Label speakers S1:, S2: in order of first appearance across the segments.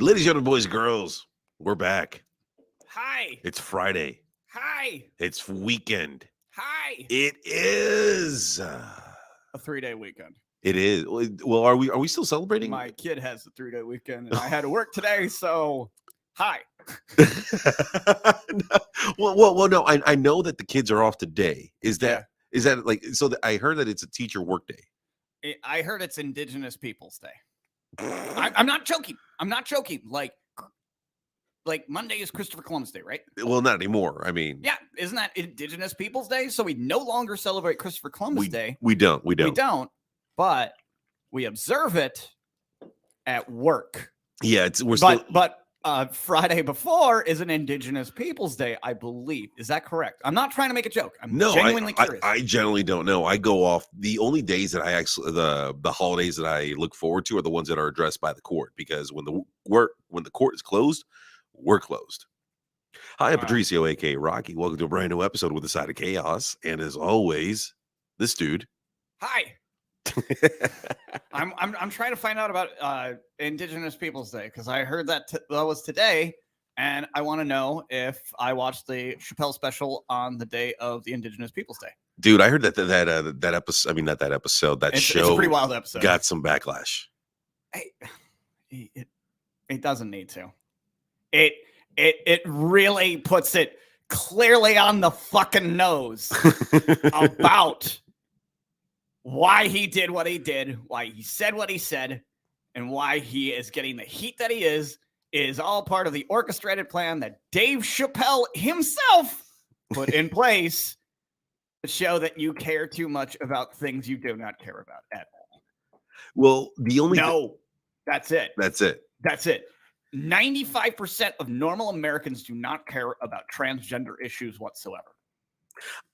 S1: ladies, gentlemen, boys, and girls, we're back.
S2: Hi.
S1: It's Friday.
S2: Hi.
S1: It's weekend.
S2: Hi.
S1: It is.
S2: A 3-day weekend.
S1: It is. Well, are we still celebrating?
S2: My kid has a 3-day weekend, and I had to work today, so hi.
S1: well, no. I know that the kids are off today. Is that like so? I heard that it's a teacher work day.
S2: I heard it's Indigenous Peoples Day. I'm not joking. I'm not joking. Like Monday is Christopher Columbus Day, right?
S1: Well, not anymore. I mean,
S2: yeah, isn't that Indigenous Peoples Day? So we no longer celebrate Christopher Columbus Day.
S1: We don't.
S2: But we observe it at work.
S1: Yeah,
S2: But Friday before is an Indigenous Peoples Day, I believe. Is that correct? I'm not trying to make a joke. I'm genuinely curious.
S1: I generally don't know. I go off the only days that I actually the holidays that I look forward to are the ones that are addressed by the court, because when the court is closed, we're closed. Hi, I'm Patricio, aka Rocky. Welcome to a brand new episode with the Side of Chaos, and as always, this dude.
S2: Hi. I'm trying to find out about Indigenous Peoples Day because I heard that was today, and I want to know if I watched the Chappelle special on the day of the Indigenous Peoples Day.
S1: Dude, I heard that episode. I mean, not that episode. That show.
S2: It's a pretty wild episode.
S1: Got some backlash.
S2: It doesn't need to. It really puts it clearly on the fucking nose about why he did what he did, why he said what he said, and why he is getting the heat that he is all part of the orchestrated plan that Dave Chappelle himself put in place to show that you care too much about things you do not care about at all.
S1: Well,
S2: that's it.
S1: That's it.
S2: 95% of normal Americans do not care about transgender issues whatsoever.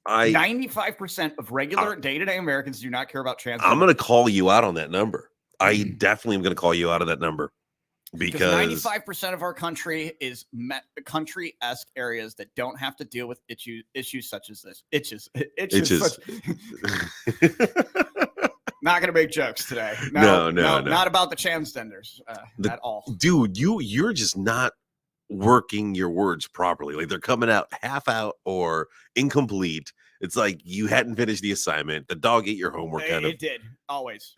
S2: 95% of regular day-to-day Americans do not care about transgender.
S1: I'm going to call you out on that number. I definitely am going to call you out of that number because
S2: 95% of our country is country-esque areas that don't have to deal with issues such as this. Itches. Not going to make jokes today. No, not about the transgenders at all.
S1: Dude, you're just not working your words properly. Like they're coming out half out or incomplete. It's like you hadn't finished the assignment. The dog ate your homework.
S2: It did. Always.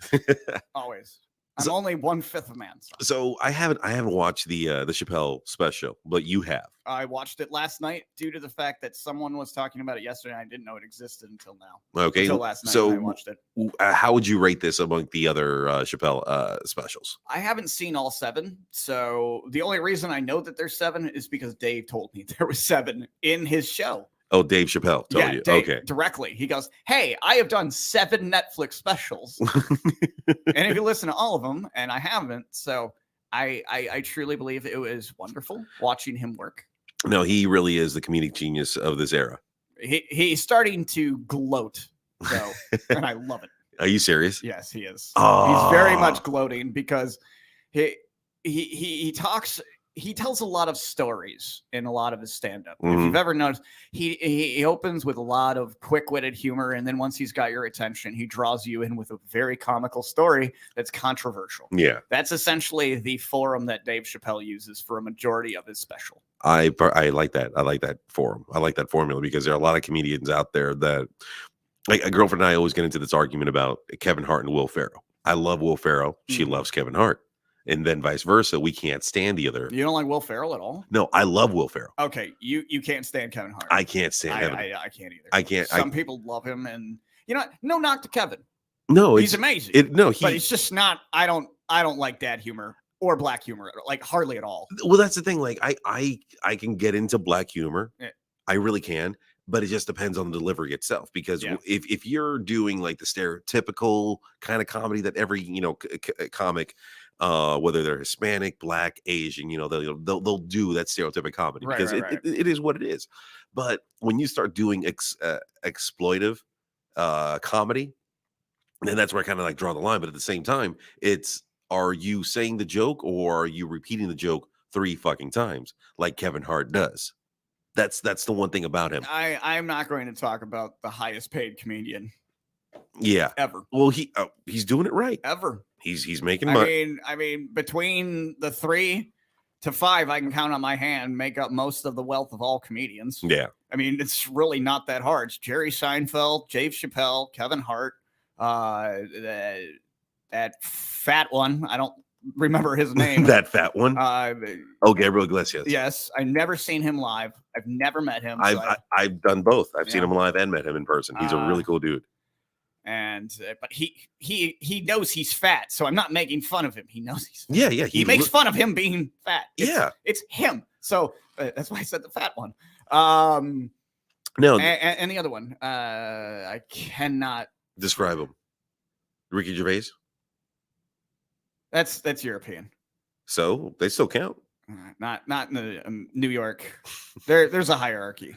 S2: Always. I'm only 1/5 a man.
S1: So I haven't watched the Chappelle special, but you have.
S2: I watched it last night due to the fact that someone was talking about it yesterday. And I didn't know it existed until now.
S1: Okay.
S2: Until last night when I watched it.
S1: How would you rate this among the other Chappelle specials?
S2: I haven't seen all 7. So the only reason I know that there's 7 is because Dave told me there was 7 in his show.
S1: Oh, Dave Chappelle told you.
S2: Dave,
S1: okay.
S2: Directly. He goes, hey, I have done 7 Netflix specials. And if you listen to all of them, and I haven't, so I truly believe it was wonderful watching him work.
S1: No, he really is the comedic genius of this era.
S2: He's starting to gloat, though, and I love it.
S1: Are you serious?
S2: Yes, he is.
S1: Oh.
S2: He's very much gloating because he talks. He tells a lot of stories in a lot of his stand-up. If you've ever noticed, he opens with a lot of quick-witted humor, and then once he's got your attention, he draws you in with a very comical story that's controversial.
S1: Yeah.
S2: That's essentially the forum that Dave Chappelle uses for a majority of his special.
S1: I like that. I like that forum. I like that formula because there are a lot of comedians out there that, like, a girlfriend and I always get into this argument about Kevin Hart and Will Ferrell. I love Will Ferrell. She loves Kevin Hart. And then vice versa, we can't stand the other.
S2: You don't like Will Ferrell at all?
S1: No, I love Will Ferrell.
S2: Okay, you can't stand Kevin Hart.
S1: I can't stand him.
S2: I can't either.
S1: I can't.
S2: Some people love him, and no knock to Kevin.
S1: No,
S2: he's amazing. But it's just not. I don't like dad humor or black humor, like hardly at all.
S1: Well, that's the thing. Like I can get into black humor. Yeah. I really can. But it just depends on the delivery itself, because if you're doing like the stereotypical kind of comedy that every comic, whether they're Hispanic, Black, Asian, they'll do that stereotypic comedy because it is what it is. But when you start doing exploitive comedy, then that's where I kind of like draw the line. But at the same time, are you saying the joke or are you repeating the joke 3 fucking times like Kevin Hart does? That's the one thing about him.
S2: I'm not going to talk about the highest paid comedian.
S1: Yeah.
S2: Ever.
S1: Well, he's doing it right.
S2: Ever.
S1: He's making money.
S2: I mean, between the 3, to 5, I can count on my hand, make up most of the wealth of all comedians.
S1: Yeah.
S2: I mean, it's really not that hard. It's Jerry Seinfeld, Dave Chappelle, Kevin Hart, that fat one. I don't remember his name.
S1: That fat one. Gabriel Iglesias.
S2: Yes, I've never seen him live. I've never met him.
S1: I've done both. I've seen him live and met him in person. He's a really cool dude.
S2: And but he knows he's fat, so I'm not making fun of him. He knows he's fat.
S1: Yeah.
S2: He makes fun of him being fat. It's him. So that's why I said the fat one.
S1: No,
S2: and the other one, I cannot
S1: describe him. Ricky Gervais.
S2: That's European.
S1: So they still count.
S2: Not in the, New York. There's a hierarchy.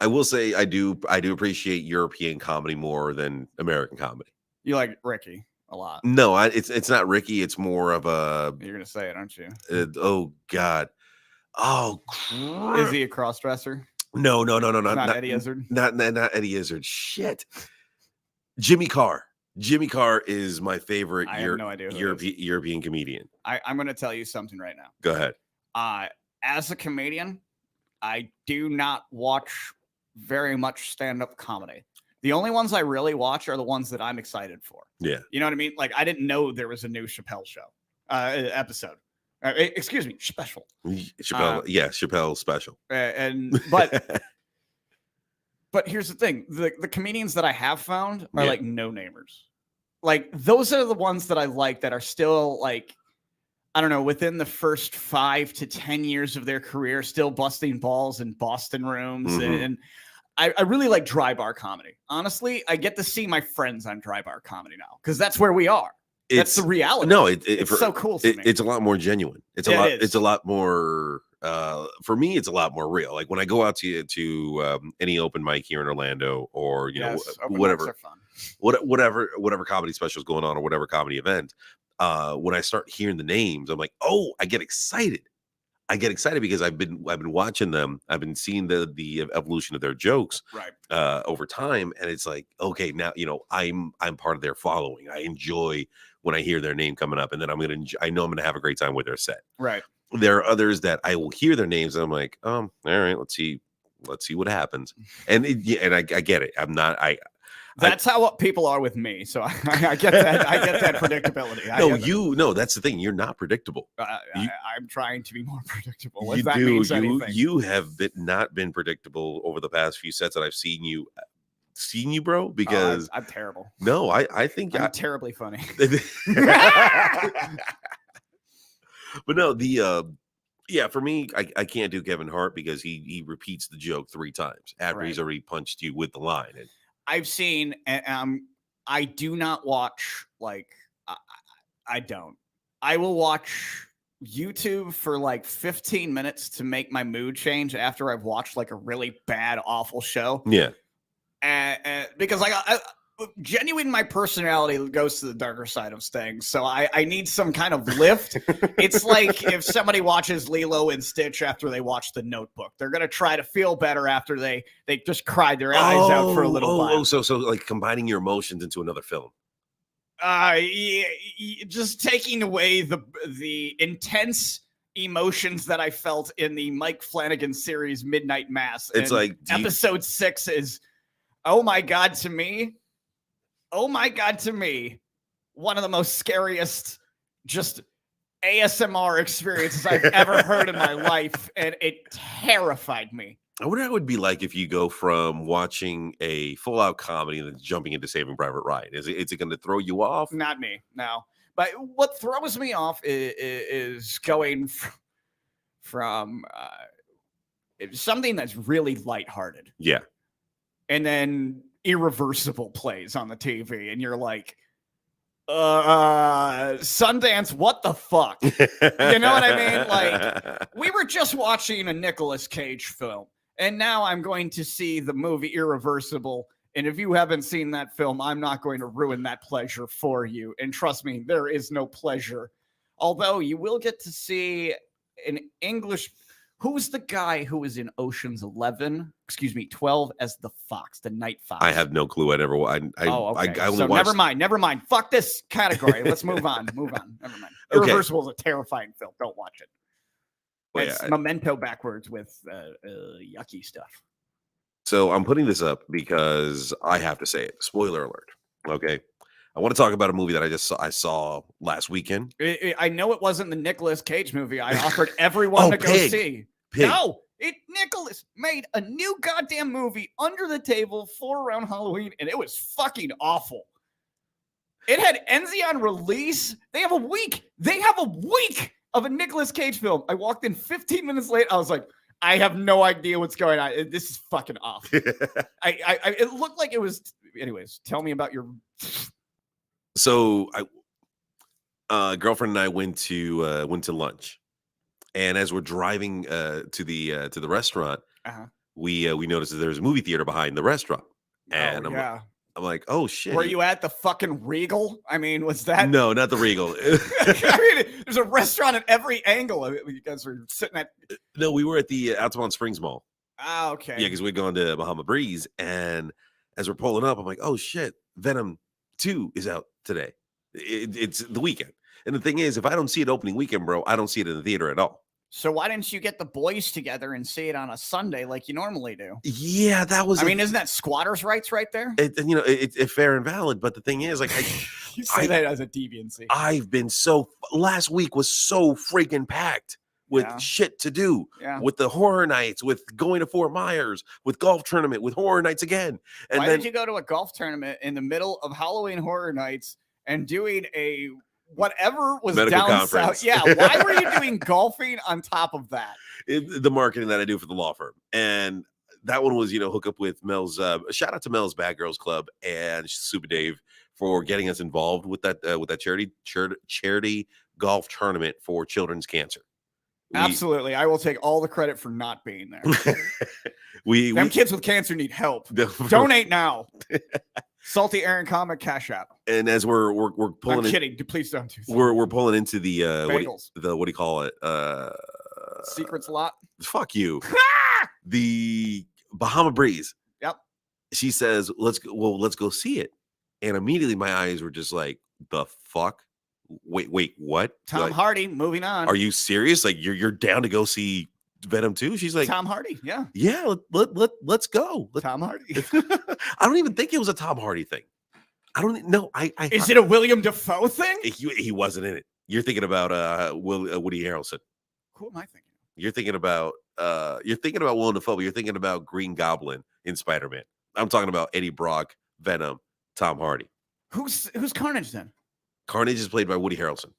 S1: I will say I do appreciate European comedy more than American comedy.
S2: You like Ricky a lot.
S1: No, it's not Ricky. It's more of a.
S2: You're gonna say it, aren't you?
S1: Oh God. Oh, crap.
S2: Is he a cross-dresser?
S1: No.
S2: Not Eddie Izzard.
S1: Not Eddie Izzard. Shit. Jimmy Carr. Jimmy Carr is my favorite European comedian.
S2: I'm going to tell you something right now.
S1: Go ahead.
S2: As a comedian, I do not watch very much stand-up comedy. The only ones I really watch are the ones that I'm excited for.
S1: Yeah.
S2: You know what I mean? Like, I didn't know there was a new Chappelle show episode. Excuse me, special.
S1: Chappelle special.
S2: But here's the thing. The comedians that I have found are like no-namers. Like, those are the ones that I like that are still, like, I don't know, within the first 5 to 10 years of their career, still busting balls in Boston rooms. Mm-hmm. And I really like dry bar comedy. Honestly, I get to see my friends on dry bar comedy now because that's where we are. That's the reality.
S1: No,
S2: it's so cool to me.
S1: It's a lot more genuine. It's a lot more for me, it's a lot more real. Like when I go out to any open mic here in Orlando or whatever comedy special is going on or whatever comedy event, when I start hearing the names, I'm like, oh, I get excited. Because I've been watching them. I've been seeing the evolution of their jokes over time, and it's like, okay, now I'm part of their following. I enjoy when I hear their name coming up, and then I know I'm gonna have a great time with their set.
S2: Right.
S1: There are others that I will hear their names, and I'm like, all right, let's see what happens. And I get it.
S2: That's how people are with me. So I get that. I get that predictability.
S1: No, that's the thing. You're not predictable.
S2: I'm trying to be more predictable.
S1: You have not been predictable over the past few sets that I've seen you, bro. Because
S2: I'm terrible.
S1: No, I think
S2: I'm terribly funny.
S1: But no, for me, I can't do Kevin Hart because he repeats the joke 3 times after he's already punched you with the line. And
S2: I've seen, I do not watch, like, I don't. I will watch YouTube for like 15 minutes to make my mood change after I've watched like a really bad, awful show.
S1: Yeah.
S2: Because genuine, my personality goes to the darker side of things. So I need some kind of lift. It's like if somebody watches Lilo and Stitch after they watch The Notebook, they're going to try to feel better after they just cried their eyes out for a little while.
S1: So like combining your emotions into another film.
S2: Just taking away the intense emotions that I felt in the Mike Flanagan series Midnight Mass.
S1: It's like
S2: episode 6 is, oh my God, to me, one of the most scariest just ASMR experiences I've ever heard in my life, and it terrified me.
S1: I wonder how it would be like if you go from watching a full-out comedy and then jumping into Saving Private Ryan. Is it going to throw you off?
S2: Not me, no. But what throws me off is going from something that's really lighthearted.
S1: Yeah.
S2: And then Irreversible plays on the TV, and you're like, Sundance, what the fuck? You know what I mean? Like, we were just watching a Nicolas Cage film, and now I'm going to see the movie Irreversible. And if you haven't seen that film, I'm not going to ruin that pleasure for you. And trust me, there is no pleasure. Although you will get to see an English. Who's the guy who was in Ocean's 12 as the Fox, the Night Fox?
S1: I have no clue.
S2: Okay.
S1: I only watched...
S2: Never mind. Fuck this category. Let's move on. Never mind. Irreversible is a terrifying film. Don't watch it.
S1: But
S2: it's Memento backwards with yucky stuff.
S1: So I'm putting this up because I have to say it. Spoiler alert. Okay. I want to talk about a movie that I saw last weekend.
S2: I know it wasn't the Nicolas Cage movie I offered everyone to go see.
S1: Pig.
S2: No, Nicholas made a new goddamn movie under the table for around Halloween, and it was fucking awful. It had Enzy on release. They have a week of a Nicolas Cage film. I walked in 15 minutes late. I was like, I have no idea what's going on. This is fucking awful. It looked like it was. Anyways, tell me about your.
S1: So, girlfriend and I went to lunch, and as we're driving to the restaurant, we noticed that there was a movie theater behind the restaurant, and I'm like, oh shit!
S2: Were you at the fucking Regal? I mean, was that?
S1: No, not the Regal.
S2: I mean, there's a restaurant at every angle. You guys are sitting at.
S1: No, we were at the Altamont Springs Mall.
S2: Ah, okay.
S1: Yeah, because we'd gone to Bahama Breeze, and as we're pulling up, I'm like, oh shit, Venom 2 is out today. It's the weekend, and the thing is, if I don't see it opening weekend, bro, I don't see it in the theater at all.
S2: So why didn't you get the boys together and see it on a Sunday like you normally do?
S1: Yeah, that was.
S2: I mean, isn't that squatters' rights right there?
S1: It's fair and valid, but the thing is, like,
S2: you say that as a deviancy.
S1: I've been last week was so freaking packed with shit to do, with the horror nights, with going to Fort Myers, with golf tournament, with horror nights again. And
S2: why did you go to a golf tournament in the middle of Halloween horror nights and doing a whatever was
S1: medical
S2: down
S1: conference?
S2: south? Yeah, why were you doing golfing on top of that?
S1: The marketing that I do for the law firm, and that one was hook up with Mel's. Shout out to Mel's Bad Girls Club and Super Dave for getting us involved with that charity golf tournament for children's cancer.
S2: Absolutely, I will take all the credit for not being there. Them kids with cancer need help. Donate now. Salty Aaron Comic Cash App.
S1: And as we're pulling,
S2: I'm kidding. Please don't do that.
S1: We're pulling into the
S2: bagels.
S1: What do you call it?
S2: Secrets lot.
S1: Fuck you. The Bahama Breeze.
S2: Yep.
S1: She says, let's go see it. And immediately my eyes were just like, the fuck? Wait, what?
S2: Tom Hardy, moving on.
S1: Are you serious? Like you're down to go see Venom 2? She's like,
S2: Tom Hardy, yeah.
S1: Let's go.
S2: Tom Hardy.
S1: I don't even think it was a Tom Hardy thing. I don't know.
S2: Is it a William Dafoe thing?
S1: He wasn't in it. You're thinking about Woody Harrelson.
S2: Who am I thinking?
S1: You're thinking about Willem Dafoe, but you're thinking about Green Goblin in Spider-Man. I'm talking about Eddie Brock, Venom, Tom Hardy.
S2: Who's Carnage then?
S1: Carnage is played by Woody Harrelson.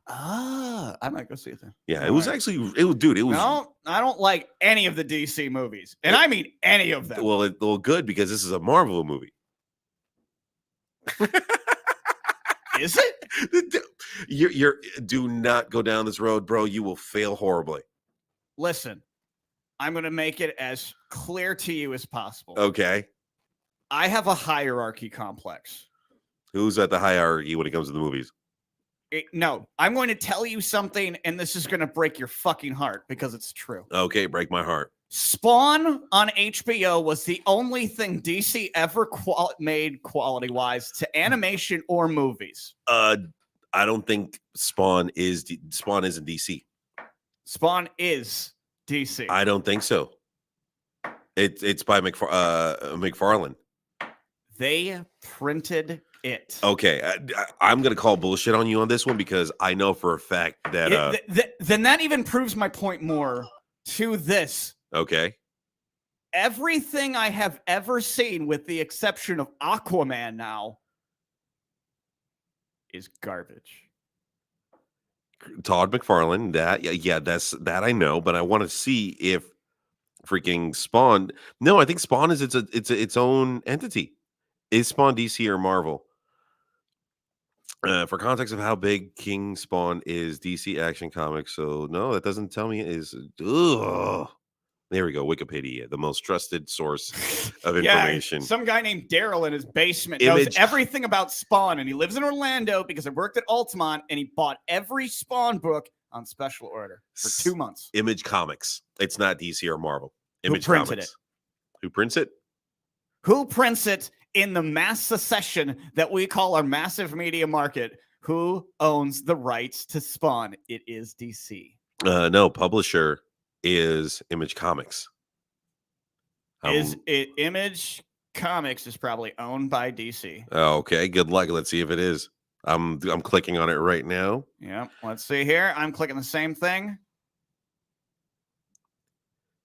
S2: I might go see it then.
S1: Yeah, it was dude. It was.
S2: No, I don't like any of the DC movies, and I mean any of them.
S1: Well, good because this is a Marvel movie.
S2: Is it?
S1: You're do not go down this road, bro. You will fail horribly.
S2: Listen, I'm going to make it as clear to you as possible.
S1: Okay.
S2: I have a hierarchy complex.
S1: Who's at the hierarchy when it comes to the movies?
S2: No, I'm going to tell you something, and this is going to break your fucking heart because it's true.
S1: Okay, break my heart.
S2: Spawn on HBO was the only thing DC ever made quality-wise to animation or movies.
S1: I don't think Spawn isn't DC.
S2: Spawn is DC.
S1: I don't think so. It's by McFarlane.
S2: They printed it.
S1: Okay, I'm gonna call bullshit on you on this one because I know for a fact that
S2: then that even proves my point more to this.
S1: Okay.
S2: Everything I have ever seen, with the exception of Aquaman now, is garbage.
S1: Todd McFarlane, that I know, but I want to see if freaking Spawn. No, I think Spawn is its own entity. Is Spawn DC or Marvel? For context of how big King Spawn is, DC Action Comics. So no, that doesn't tell me. There we go. Wikipedia, the most trusted source of information.
S2: Some guy named Daryl in his basement knows everything about Spawn, and he lives in Orlando because I worked at Altamont, and he bought every Spawn book on special order for 2 months.
S1: Image Comics. It's not DC or Marvel. Image
S2: Who printed
S1: Comics.
S2: it?
S1: Who prints it?
S2: Who prints it in the mass secession that we call our massive media market? Who owns the rights to Spawn? It is DC.
S1: No, publisher is Image Comics.
S2: Is it Image Comics is probably owned by DC.
S1: Okay, good luck. Let's see if it is. I'm clicking on it right now.
S2: Yeah, let's see here. I'm clicking the same thing.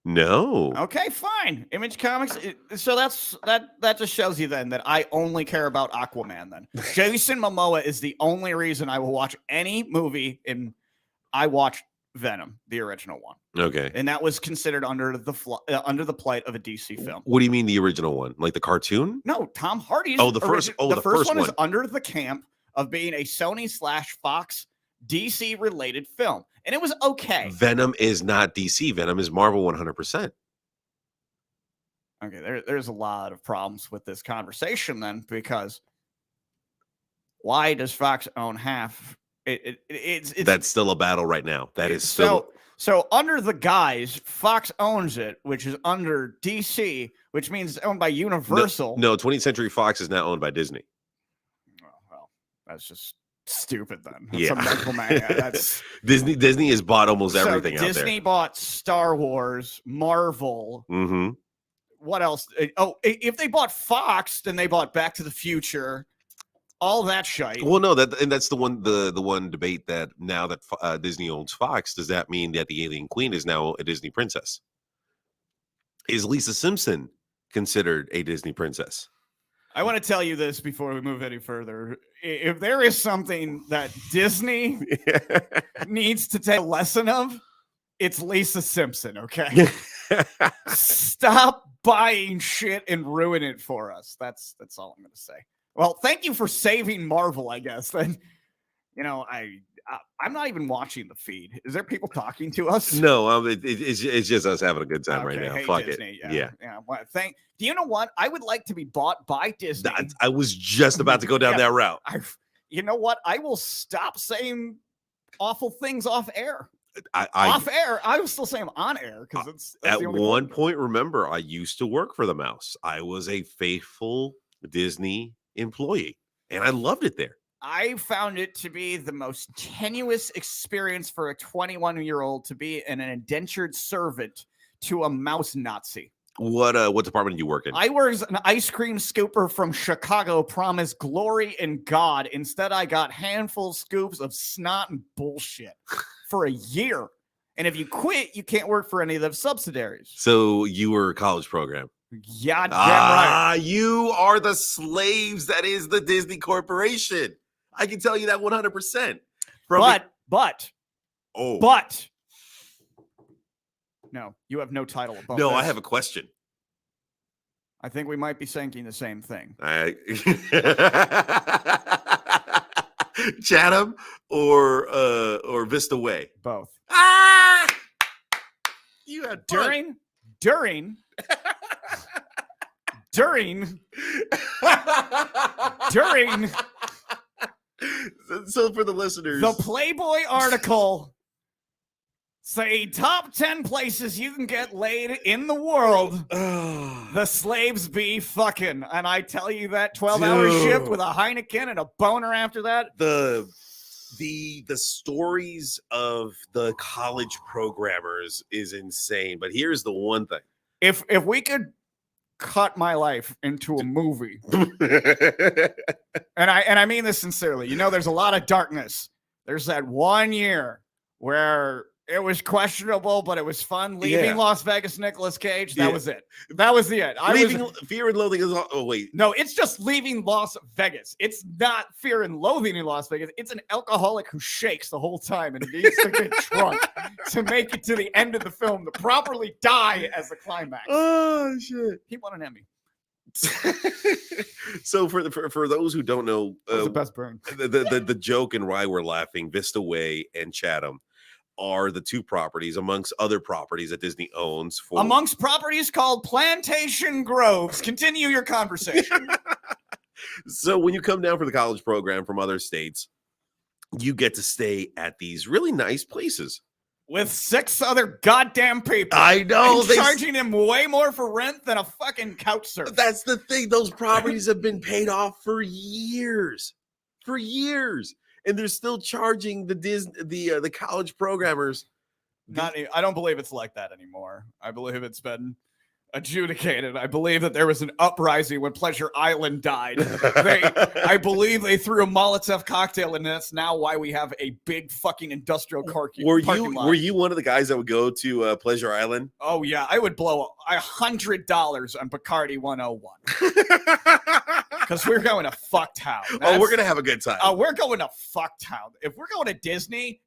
S1: No.
S2: Okay, fine. Image Comics. So that just shows you then that I only care about Aquaman. Then Jason Momoa is the only reason I will watch any movie. I watched Venom, the original one.
S1: Okay,
S2: and that was considered under the plight of a DC film.
S1: What do you mean the original one? Like the cartoon?
S2: No, Tom Hardy's.
S1: Oh, the first
S2: one is under the camp of being a Sony/Fox DC related film, and it was okay.
S1: Venom is not DC. Venom is Marvel 100%.
S2: Okay, there's a lot of problems with this conversation then, because why does Fox own half? It's
S1: that's still a battle right now. That is still
S2: so under the guise Fox owns it, which is under DC, which means it's owned by Universal.
S1: No, 20th Century Fox is now owned by Disney.
S2: Oh, well, that's just stupid then.
S1: That's
S2: a mental that's
S1: Disney has bought almost everything out there.
S2: Disney bought Star Wars, Marvel.
S1: Mm-hmm.
S2: What else? Oh, if they bought Fox, then they bought Back to the Future. All that shite.
S1: Well, no, that's the one debate that now that Disney owns Fox, does that mean that the Alien Queen is now a Disney princess? Is Lisa Simpson considered a Disney princess?
S2: I want to tell you this before we move any further. If there is something that Disney needs to take a lesson of, it's Lisa Simpson, okay? Stop buying shit and ruin it for us. That's all I'm going to say. Well, thank you for saving Marvel, I guess. Then, I'm not even watching the feed. Is there people talking to us?
S1: No, it's just us having a good time right now.
S2: Hey,
S1: Fuck
S2: Disney,
S1: it. Yeah.
S2: Well, do you know what? I would like to be bought by Disney.
S1: I was just about to go down that route.
S2: You know what? I will stop saying awful things off air.
S1: Off
S2: air. I was still saying on air because it's
S1: at one point. Remember, I used to work for the Mouse. I was a faithful Disney employee, and I loved it there.
S2: I found it to be the most tenuous experience for a 21-year-old to be an indentured servant to a mouse Nazi.
S1: What department do you work in?
S2: I was an ice cream scooper from Chicago, promised glory in God. Instead, I got handful scoops of snot and bullshit for a year. And if you quit, you can't work for any of the subsidiaries.
S1: So you were a college program.
S2: Yeah, damn right.
S1: You are the slaves that is the Disney Corporation. I can tell you that 100%.
S2: But no, you have no title above
S1: No,
S2: this.
S1: I have a question.
S2: I think we might be thinking the same thing.
S1: Chatham or Vista Way?
S2: Both.
S1: You had
S2: during
S1: So for the listeners,
S2: the Playboy article say top 10 places you can get laid in the world. The slaves be fucking, and I tell you that 12-hour shift with a Heineken and a boner after that.
S1: The stories of the college programmers is insane. But here's the one thing:
S2: if we could cut my life into a movie, and I mean this sincerely, there's a lot of darkness. There's that 1 year where it was questionable, but it was fun. Leaving Las Vegas, Nicolas Cage. That was it. That was the end.
S1: Fear and Loathing is. Oh wait,
S2: no, it's just Leaving Las Vegas. It's not Fear and Loathing in Las Vegas. It's an alcoholic who shakes the whole time and needs to get drunk to make it to the end of the film to properly die as the climax.
S1: Oh shit!
S2: He won an Emmy.
S1: So for those who don't know,
S2: the best burn.
S1: The joke and why we're laughing, Vista Way and Chatham are the two properties amongst other properties that Disney owns.
S2: Amongst properties called Plantation Groves. Continue your conversation.
S1: So when you come down for the college program from other states, you get to stay at these really nice places.
S2: With 6 other goddamn people.
S1: I know.
S2: They're charging him way more for rent than a fucking couch surfer.
S1: That's the thing. Those properties have been paid off for years. For years. And they're still charging the college programmers
S2: I don't believe it's like that anymore. I believe it's been adjudicated. I believe that there was an uprising when Pleasure Island died. I believe they threw a Molotov cocktail, and that's now why we have a big fucking industrial parking lot.
S1: Were you one of the guys that would go to Pleasure Island?
S2: Oh yeah, I would blow $100 on Bacardi 101 because we're going to Fucktown.
S1: We're gonna have a good time.
S2: We're going to Fucktown. If we're going to Disney,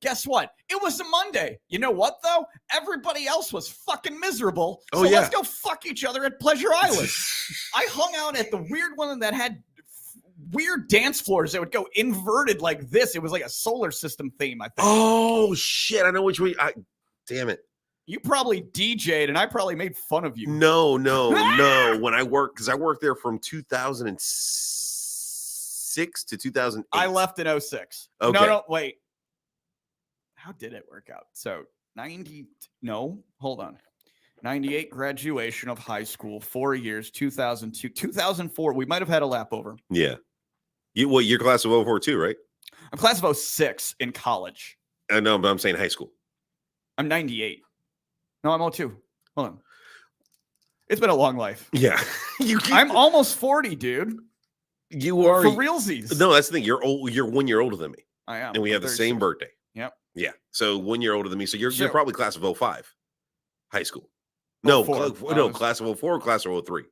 S2: guess what? It was a Monday. You know what though? Everybody else was fucking miserable. So let's go fuck each other at Pleasure Island. I hung out at the weird one that had weird dance floors that would go inverted like this. It was like a solar system theme, I think.
S1: Oh shit! I know which way. Damn it!
S2: You probably DJ'd, and I probably made fun of you.
S1: No. When I worked there from 2006 to 2008.
S2: I left in 06.
S1: Okay.
S2: No, wait. How did it work out? So 98 graduation of high school, 4 years, 2002, 2004. We might have had a lap over.
S1: Yeah. You're class of 04 too, right?
S2: I'm class of 06 in college.
S1: I know, but I'm saying high school.
S2: I'm 98. No, I'm 02. Hold on. It's been a long life.
S1: Yeah.
S2: I'm almost 40, dude.
S1: You are.
S2: For realsies.
S1: No, that's the thing. You're old. You're 1 year older than me.
S2: I am.
S1: And we have the same birthday.
S2: Yep.
S1: Yeah. So 1 year older than me. So you're probably class of 05. High school. Class of 04 or class of 03.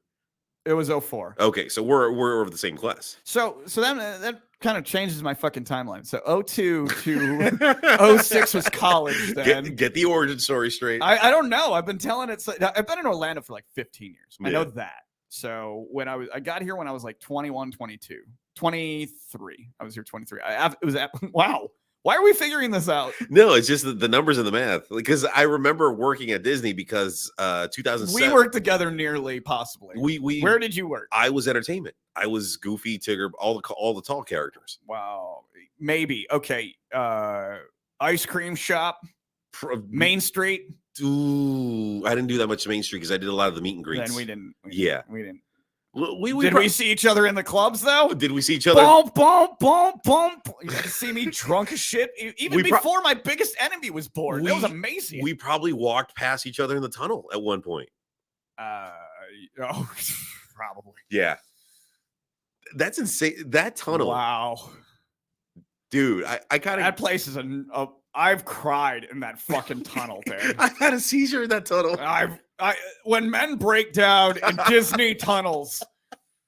S2: It was 04.
S1: Okay, so we're of the same class.
S2: So that kind of changes my fucking timeline. So 02 to 06 was college then.
S1: Get the origin story straight.
S2: I don't know. I've been telling it. I've been in Orlando for like 15 years. I know that. So when I got here when I was like 21, 22, 23. I was here 23. Wow. Why are we figuring this out?
S1: No, it's just the numbers and the math. Because I remember working at Disney because 2007.
S2: We worked together nearly, possibly. Where did you work?
S1: I was entertainment. I was Goofy, Tigger, all the tall characters.
S2: Wow. Maybe. Okay. Ice cream shop. Main Street.
S1: Ooh, I didn't do that much Main Street because I did a lot of the meet and greets.
S2: Then we didn't. We didn't.
S1: Did
S2: we see each other in the clubs though?
S1: Did we see each other?
S2: Boom. You got to see me drunk as shit. Even before my biggest enemy was born. It was amazing.
S1: We probably walked past each other in the tunnel at one point.
S2: Probably.
S1: Yeah. That's insane. That tunnel.
S2: Wow.
S1: Dude, I kind of.
S2: That place is I've cried in that fucking tunnel, dude.
S1: I had a seizure in that tunnel.
S2: When men break down in Disney tunnels.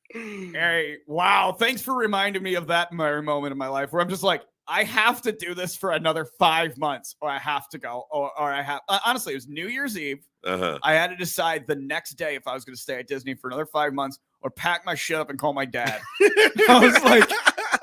S2: Hey, wow. Thanks for reminding me of that moment in my life where I'm just like, I have to do this for another 5 months or I have to go or I have. Honestly, it was New Year's Eve.
S1: Uh-huh.
S2: I had to decide the next day if I was going to stay at Disney for another 5 months or pack my shit up and call my dad. I was like,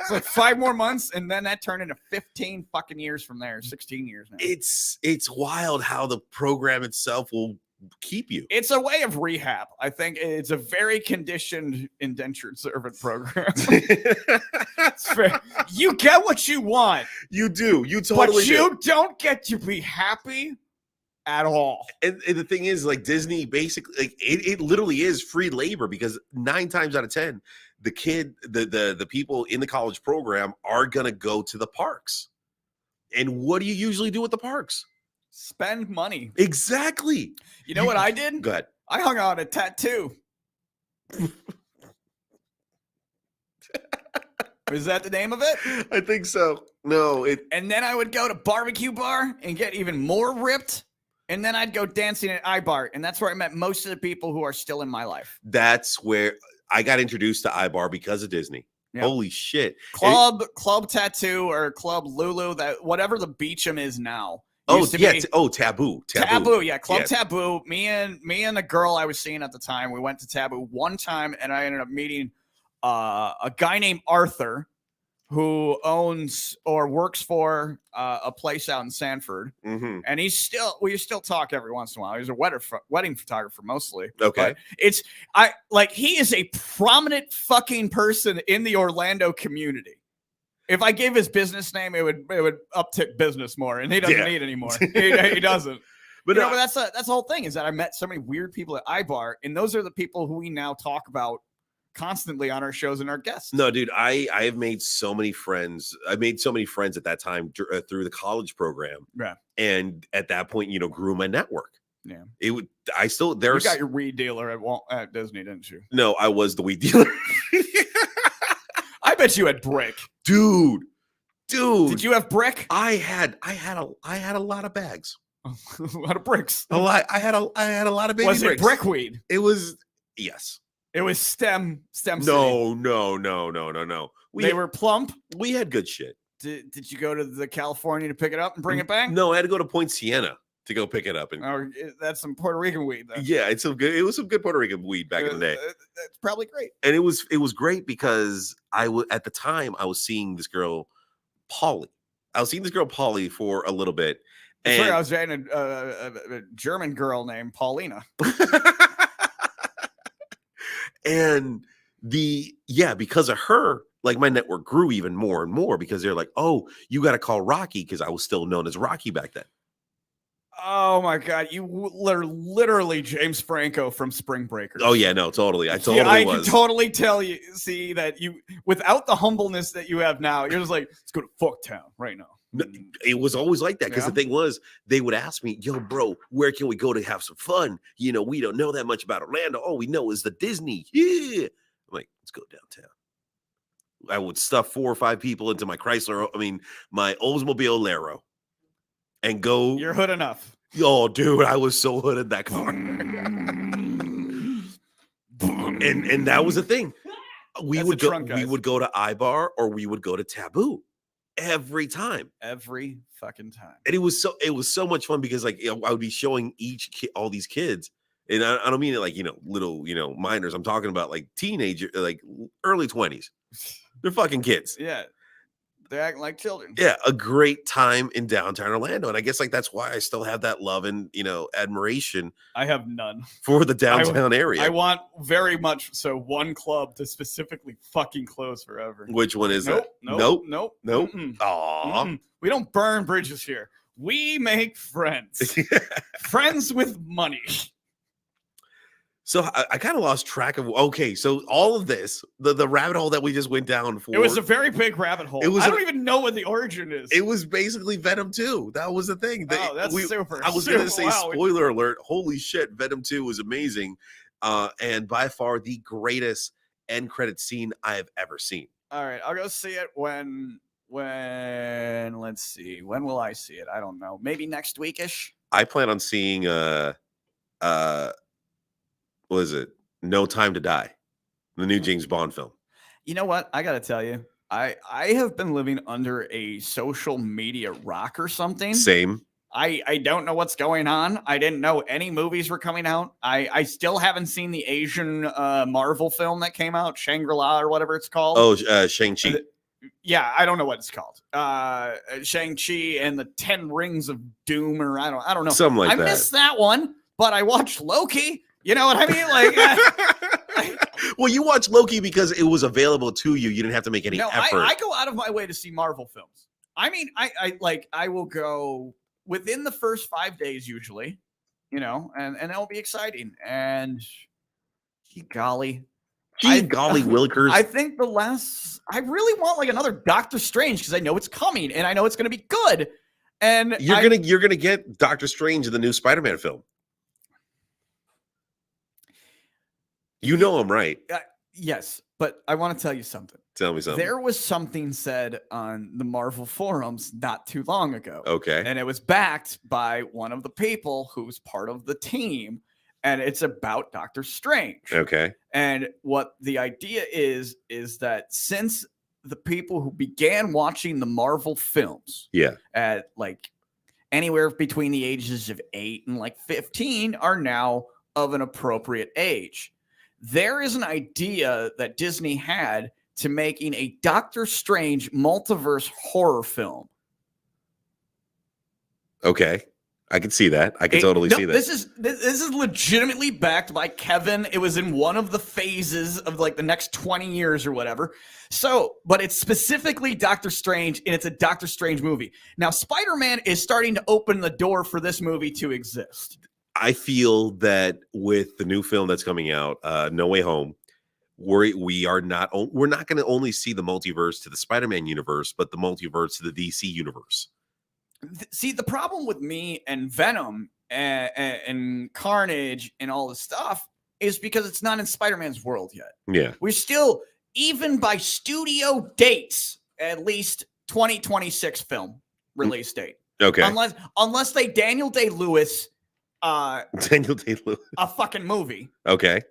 S2: it's like 5 more months. And then that turned into 15 fucking years from there, 16 years now.
S1: It's wild how the program itself will keep you.
S2: It's a way of rehab. I think it's a very conditioned indentured servant program. You get what you want.
S1: You do. You totally
S2: but you don't get to be happy at all.
S1: And the thing is, like Disney, basically, like it literally is free labor because 9 times out of 10, the people in the college program are gonna go to the parks. And what do you usually do with the parks?
S2: Spend money.
S1: Exactly.
S2: You know what I did?
S1: Go ahead.
S2: I hung out a tattoo. Is that the name of it?
S1: I think so. No.
S2: And then I would go to barbecue bar and get even more ripped. And then I'd go dancing at iBar. And that's where I met most of the people who are still in my life.
S1: That's where I got introduced to iBar because of Disney. Yep. Holy shit.
S2: Club Tattoo or Club Lulu, that whatever the Beecham is now.
S1: Taboo.
S2: Yeah, Club Taboo. Me and the girl I was seeing at the time, we went to Taboo one time, and I ended up meeting a guy named Arthur who owns or works for a place out in Sanford.
S1: Mm-hmm.
S2: And we still talk every once in a while. He's a wedding photographer mostly.
S1: Okay.
S2: But he is a prominent fucking person in the Orlando community. If I gave his business name, it would uptick business more, and he doesn't need anymore. He doesn't. But that's the whole thing is that I met so many weird people at iBar, and those are the people who we now talk about constantly on our shows and our guests.
S1: No, dude, I have made so many friends. I made so many friends at that time through the college program.
S2: Yeah.
S1: And at that point, grew my network.
S2: Yeah.
S1: It would. I still
S2: You got your weed dealer at Disney, didn't you?
S1: No, I was the weed dealer.
S2: I bet you had brick,
S1: dude.
S2: Did you have brick?
S1: I had a lot of bags.
S2: A lot of bricks.
S1: A lot. I had a lot of baby
S2: Was
S1: bricks.
S2: it brick weed?
S1: It was. Yes.
S2: It was stem.
S1: No.
S2: They were plump.
S1: We had good shit.
S2: Did you go to the California to pick it up and bring it back?
S1: No, I had to go to Point Siena to go pick it up. And
S2: that's some Puerto Rican weed, though.
S1: Yeah, it was some good Puerto Rican weed back in the day.
S2: That's probably great.
S1: And it was great because at the time I was seeing this girl, Polly. I was seeing this girl, Polly, for a little bit. And
S2: I was dating a German girl named Paulina.
S1: And because of her, like my network grew even more and more because they're like, oh, you got to call Rocky, because I was still known as Rocky back then.
S2: Oh my God, you were literally James Franco from Spring Breakers.
S1: Oh yeah, no, totally. I
S2: can totally tell you. See that you, without the humbleness that you have now, you're just like, let's go to Fucktown right now.
S1: No, it was always like that because the thing was, they would ask me, yo, bro, where can we go to have some fun? We don't know that much about Orlando. All we know is the Disney. Yeah. I'm like, let's go downtown. I would stuff 4 or 5 people into my my Oldsmobile Laro and go.
S2: You're hood enough.
S1: Oh, dude, I was so hood in that car. and that was the thing. We would go to Ibar or we would go to Taboo. Every time,
S2: every fucking time,
S1: and it was so much fun because I would be showing all these kids, and I don't mean it like little minors. I'm talking about like teenager, like early 20s. They're fucking kids.
S2: Yeah, they're acting like children.
S1: Yeah, a great time in downtown Orlando, and I guess like that's why I still have that love and admiration.
S2: I have none
S1: for the downtown area.
S2: I want very much so one club to specifically fucking close forever.
S1: Which one is that?
S2: Nope.
S1: Aw.
S2: We don't burn bridges here. We make friends. Friends with money.
S1: So I kind of lost track of. Okay, so all of this, the rabbit hole that we just went down for.
S2: It was a very big rabbit hole. I don't even know what the origin is.
S1: It was basically Venom 2. That was the thing.
S2: That's super.
S1: I was going to say spoiler alert. Holy shit, Venom 2 was amazing, and by far the greatest end credit scene I have ever seen.
S2: All right, I'll go see it when. Let's see. When will I see it? I don't know. Maybe next weekish.
S1: I plan on seeing what is it? No Time to Die, the new James Bond film.
S2: You know what? I got to tell you, I have been living under a social media rock or something.
S1: Same.
S2: I don't know what's going on. I didn't know any movies were coming out. I still haven't seen the Asian Marvel film that came out, Shangri-La or whatever it's called.
S1: Oh, Shang-Chi.
S2: Yeah, I don't know what it's called. Shang-Chi and the 10 Rings of Doom, or I don't know.
S1: Something like that.
S2: I missed that one, but I watched Loki. You know what I mean?
S1: Well, you watched Loki because it was available to you. You didn't have to make any effort.
S2: I go out of my way to see Marvel films. I mean, I will go within the first 5 days usually, and it'll be exciting. And golly willikers. I think I really want like another Doctor Strange because I know it's coming and I know it's going to be good. And
S1: you're gonna get Doctor Strange in the new Spider-Man film. You know I'm right.
S2: Yes, but I want to tell you something.
S1: Tell me something.
S2: There was something said on the Marvel forums not too long ago.
S1: Okay.
S2: And it was backed by one of the people who's part of the team, and it's about Doctor Strange.
S1: Okay.
S2: And what the idea is that since the people who began watching the Marvel films at like anywhere between the ages of 8 and like 15 are now of an appropriate age. There is an idea that Disney had to making a Doctor Strange multiverse horror film.
S1: Okay. I can see that. I can totally see that.
S2: This is legitimately backed by Kevin. It was in one of the phases of like the next 20 years or whatever. So, but it's specifically Doctor Strange, and it's a Doctor Strange movie. Now, Spider-Man is starting to open the door for this movie to exist.
S1: I feel that with the new film that's coming out, No Way Home, we're not going to only see the multiverse to the Spider-Man universe, but the multiverse to the DC universe.
S2: See, the problem with me and Venom and Carnage and all this stuff is because it's not in Spider-Man's world yet.
S1: Yeah.
S2: We're still, even by studio dates, at least 2026 film release date.
S1: Okay.
S2: Unless they Daniel Day-Lewis a fucking movie.
S1: Okay.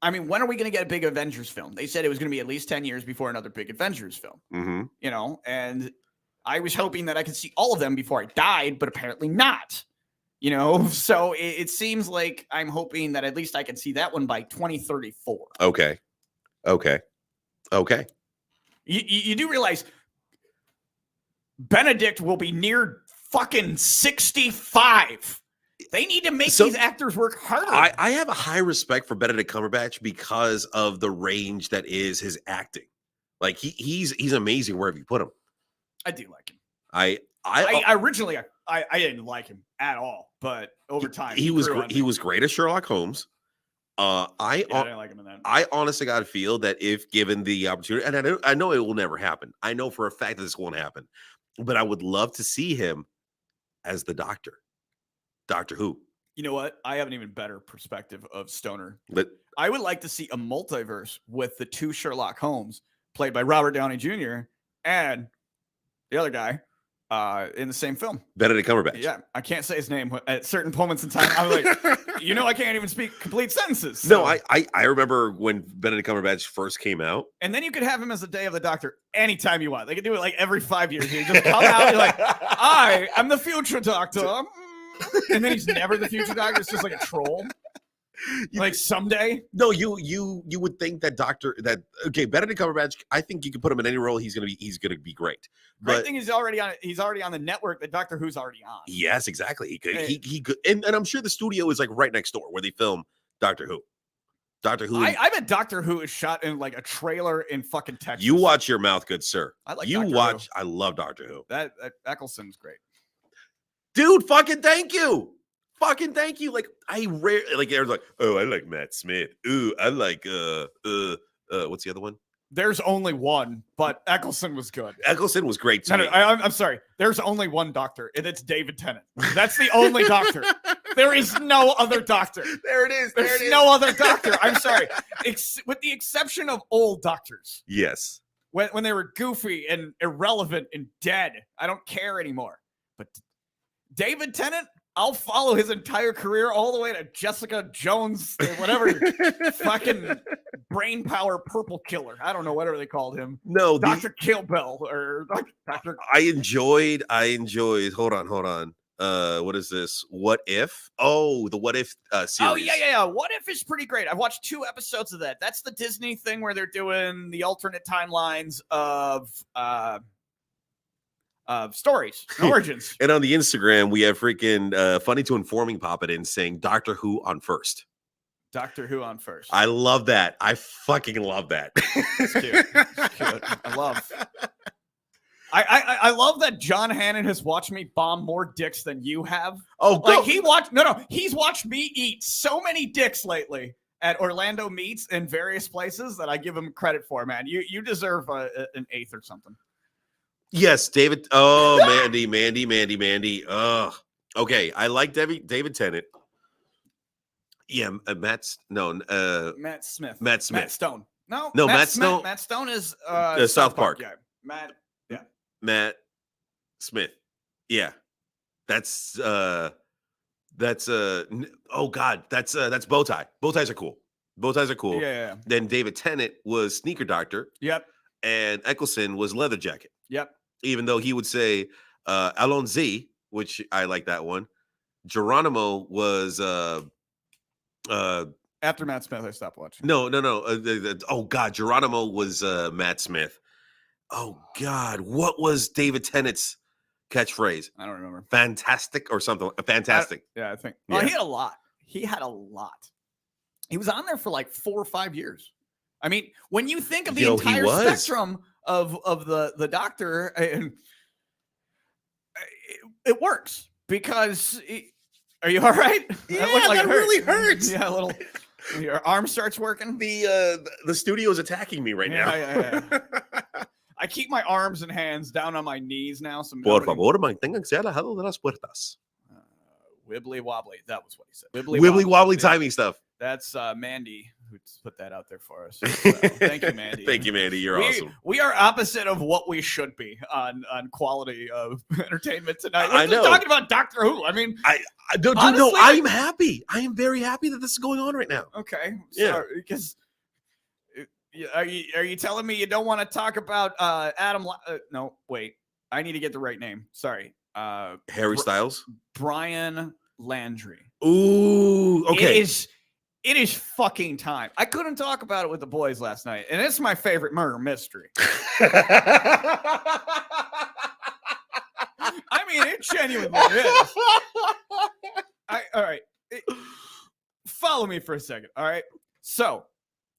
S2: I mean, when are we going to get a big Avengers film? They said it was going to be at least 10 years before another big Avengers film.
S1: Mm-hmm.
S2: You know, and I was hoping that I could see all of them before I died, but apparently not. You know, so it seems like I'm hoping that at least I can see that one by 2034.
S1: Okay.
S2: You do realize Benedict will be near fucking 65. They need to make these actors work harder.
S1: I have a high respect for Benedict Cumberbatch because of the range that is his acting. Like he's amazing wherever you put him.
S2: I do like him.
S1: I
S2: originally I didn't like him at all, but over time
S1: he was great as Sherlock Holmes. I didn't like him in that. I honestly got to feel that if given the opportunity, and I know it will never happen. I know for a fact that this won't happen, but I would love to see him as the Doctor Who.
S2: You know what? I have an even better perspective of Stoner.
S1: But
S2: I would like to see a multiverse with the two Sherlock Holmes played by Robert Downey Jr. and the other guy in the same film.
S1: Benedict Cumberbatch.
S2: Yeah, I can't say his name at certain moments in time. I'm like, I can't even speak complete sentences.
S1: So. No, I remember when Benedict Cumberbatch first came out.
S2: And then you could have him as the Day of the Doctor anytime you want. They could do it like every 5 years. You just come out and you're like, I'm the future Doctor. And then he's never the future Doctor. It's just like a troll. Like someday.
S1: No, you would think that Benedict Cumberbatch, I think you could put him in any role. He's gonna be great.
S2: Great thing he's already on the network that Doctor Who's already on.
S1: Yes, exactly. He could, and I'm sure the studio is like right next door where they film Doctor Who.
S2: I bet Doctor Who is shot in like a trailer in fucking Texas.
S1: You watch your mouth, good sir.
S2: I like
S1: you
S2: Doctor
S1: watch.
S2: Who.
S1: I love Doctor Who.
S2: That Eccleston's great.
S1: Dude, fucking thank you. Fucking thank you. Like I rarely like everyone's like, oh, I like Matt Smith. Ooh, I like what's the other one?
S2: There's only one, but Eccleston was good.
S1: Eccleston was great too.
S2: No, I'm sorry. There's only one Doctor, and it's David Tennant. That's the only Doctor. There is no other Doctor.
S1: There it is.
S2: There's no other Doctor. I'm sorry. With the exception of old Doctors.
S1: Yes.
S2: When they were goofy and irrelevant and dead. I don't care anymore. But David Tennant, I'll follow his entire career all the way to Jessica Jones, whatever, fucking brain power purple killer. I don't know, whatever they called him.
S1: No,
S2: Dr. Kill Bill or Dr.
S1: I enjoyed. Hold on. What is this? What If? Oh, the What If series.
S2: Oh, yeah. What If is pretty great. I've watched 2 episodes of that. That's the Disney thing where they're doing the alternate timelines of stories and origins.
S1: And on the Instagram, we have freaking Funny to Informing pop it in saying Doctor Who on first.
S2: Doctor Who on first.
S1: I love that. I fucking love that.
S2: It's cute. It's cute. I love that John Hannon has watched me bomb more dicks than you have.
S1: Oh,
S2: like he's watched me eat so many dicks lately at Orlando Meats and various places that I give him credit for, man. You deserve an 8th or something.
S1: Yes, David. Oh, Mandy. Okay. I like David Tennant. Yeah, Matt Smith.
S2: Matt Stone. No,
S1: Matt Stone.
S2: Matt Stone is
S1: South Park.
S2: Yeah.
S1: Matt Smith. Yeah. That's oh God, that's Bowtie. Bowties are cool.
S2: Yeah.
S1: Then David Tennant was Sneaker Doctor.
S2: Yep.
S1: And Eccleston was Leather Jacket.
S2: Yep.
S1: Even though he would say Alonzi, which I like that one. Geronimo was
S2: after Matt Smith, I stopped watching.
S1: No. Oh God, Geronimo was Matt Smith. Oh God, what was David Tennant's catchphrase?
S2: I don't remember.
S1: Fantastic or something. Fantastic.
S2: I think. Well, he had a lot. He was on there for like 4 or 5 years. I mean, when you think of the entire spectrum of the Doctor, and it works because. Are you all right?
S1: Yeah, that really hurts.
S2: Yeah, a little. Your arm starts working.
S1: The studio is attacking me right now.
S2: Yeah. I keep my arms and hands down on my knees now. So
S1: Por favor, manténganse alejado de las puertas.
S2: Wibbly wobbly. That was what he said.
S1: Wibbly wobbly timing stuff.
S2: That's Mandy who put that out there for us. So, thank you, Mandy.
S1: Thank you, Mandy. You're awesome.
S2: We are opposite of what we should be on quality of entertainment tonight. We're
S1: I know.
S2: talking about Doctor Who. I mean,
S1: I don't know. I'm happy. I am very happy that this is going on right now.
S2: Okay.
S1: Yeah.
S2: Because are you telling me you don't want to talk about Adam? No, wait. I need to get the right name. Sorry.
S1: Harry Styles.
S2: Brian Landry.
S1: Ooh. Okay.
S2: It is fucking time. I couldn't talk about it with the boys last night, and it's my favorite murder mystery. I mean, it genuinely is. All right. Follow me for a second. All right. So.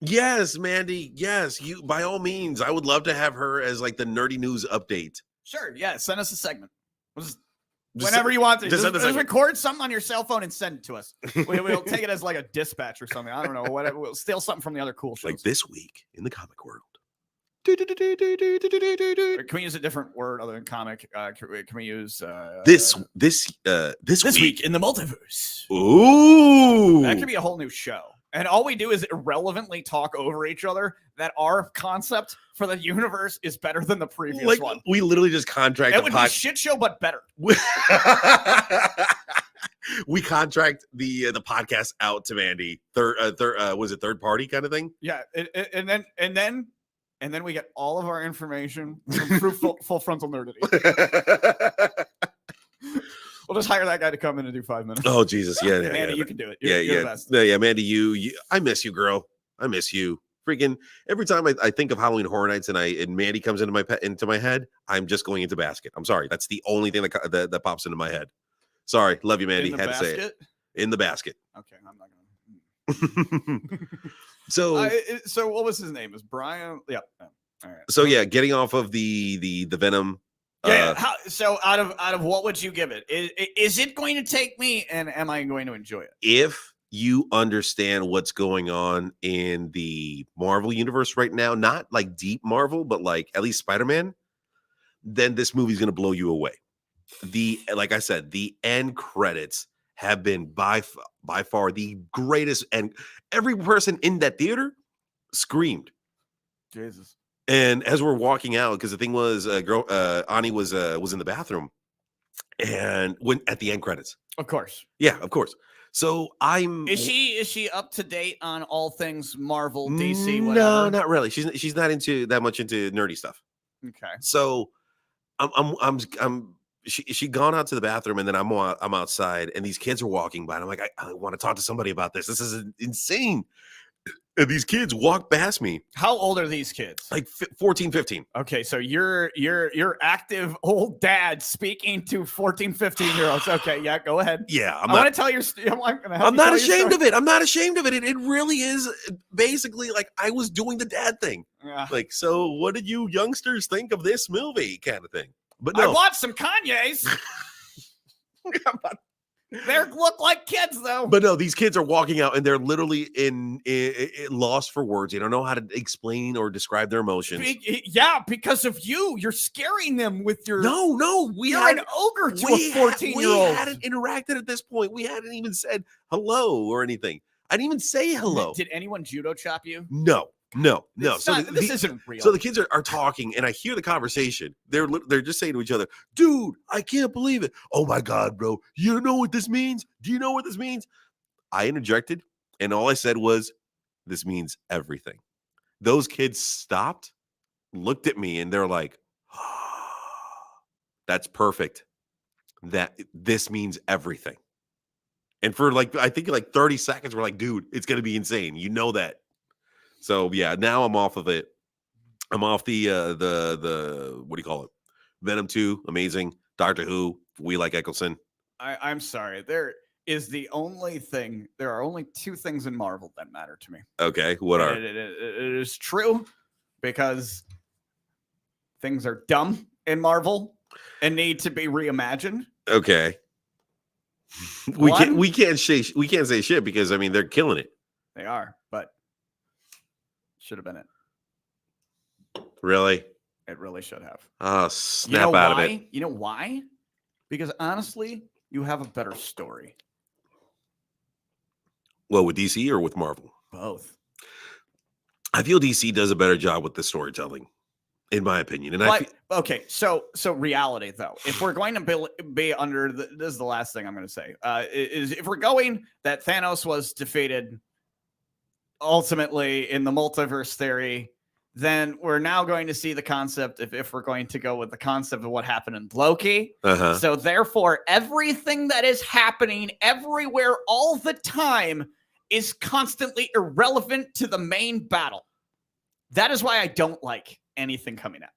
S1: Yes, Mandy. Yes, you. By all means, I would love to have her as like the nerdy news update.
S2: Sure. Yeah. Send us a segment. Whenever you want to. Just record something on your cell phone and send it to us. We'll take it as like a dispatch or something. I don't know. Whatever. We'll steal something from the other cool shows.
S1: Like this week in the comic world.
S2: Can we use a different word other than comic? Can we use
S1: this week
S2: in the multiverse?
S1: Ooh,
S2: that could be a whole new show. And all we do is irrelevantly talk over each other. That our concept for the universe is better than the previous one.
S1: We literally just contract.
S2: It would be a shit show, but better.
S1: We contract the podcast out to Mandy. Was it third party kind of thing?
S2: Yeah, and then we get all of our information through full frontal nerdity. We'll just hire that guy to come in and do 5 minutes.
S1: Oh Jesus, yeah,
S2: Mandy, you can do it.
S1: You're the best. Yeah, Mandy, you. I miss you, girl. I miss you. Freaking every time I think of Halloween Horror Nights and Mandy comes into my head, I'm just going into basket. I'm sorry, that's the only thing that pops into my head. Sorry, love you, Mandy. Had to say it. In the basket.
S2: Okay, I'm not gonna.
S1: So
S2: what was his name? Is Brian? Yeah. All right.
S1: So yeah, getting off of the Venom.
S2: Yeah. So out of what would you give it? Is it going to take me, and am I going to enjoy it?
S1: If you understand what's going on in the Marvel universe right now, not like deep Marvel, but like at least Spider-Man, then this movie's going to blow you away. Like I said, the end credits have been by far the greatest, and every person in that theater screamed.
S2: Jesus.
S1: And as we're walking out, because the thing was, Ani was in the bathroom, and when at the end credits,
S2: of course,
S1: yeah, of course. So
S2: is she up to date on all things Marvel, DC?
S1: Whatever? No, not really. She's not into that much into nerdy stuff.
S2: Okay.
S1: So she gone out to the bathroom, and then I'm outside, and these kids are walking by, and I'm like, I want to talk to somebody about this. This is insane. And these kids walk past me.
S2: How old are these kids?
S1: Like 14, 15.
S2: Okay, so you're active old dad speaking to 14, 15-year-olds. Okay, yeah, go ahead.
S1: Yeah,
S2: I want to tell your
S1: I'm not ashamed of it. I'm not ashamed of it. It really is basically like I was doing the dad thing.
S2: Yeah.
S1: Like, so what did you youngsters think of this movie kind of thing? But no.
S2: I bought some Kanye's. They look like kids, though.
S1: But no, these kids are walking out, and they're literally in lost for words. They don't know how to explain or describe their emotions.
S2: Yeah, because of you. You're scaring them with your...
S1: No.
S2: You're an ogre to a 14-year-old.
S1: We hadn't interacted at this point. We hadn't even said hello or anything. I didn't even say hello.
S2: Did anyone judo chop you?
S1: No.
S2: This isn't real.
S1: So the kids are talking, and I hear the conversation. They're just saying to each other, dude, I can't believe it. Oh my God, bro. You know what this means? Do you know what this means? I interjected, and all I said was, this means everything. Those kids stopped, looked at me, and they're like, that's perfect. That this means everything. And for I think 30 seconds, we're like, dude, it's going to be insane. You know that. So yeah, now I'm off of it. I'm off the what do you call it? Venom 2, amazing. Doctor Who, we like Eccleston.
S2: I'm sorry. There are only two things in Marvel that matter to me.
S1: Okay, what are?
S2: It is true because things are dumb in Marvel and need to be reimagined.
S1: Okay. We can't say shit because I mean they're killing it.
S2: They are, but should have been it.
S1: Really?
S2: It really should have.
S1: Snap out of it.
S2: You know why? Because honestly, you have a better story.
S1: Well, with DC or with Marvel?
S2: Both.
S1: I feel DC does a better job with the storytelling, in my opinion. And
S2: okay, so reality though, if we're going to be under this is the last thing I'm going to say, is if we're going that Thanos was defeated ultimately in the multiverse theory, then we're now going to see the concept if we're going to go with the concept of what happened in Loki. So therefore, everything that is happening everywhere all the time is constantly irrelevant to the main battle. That is why I don't like anything coming out.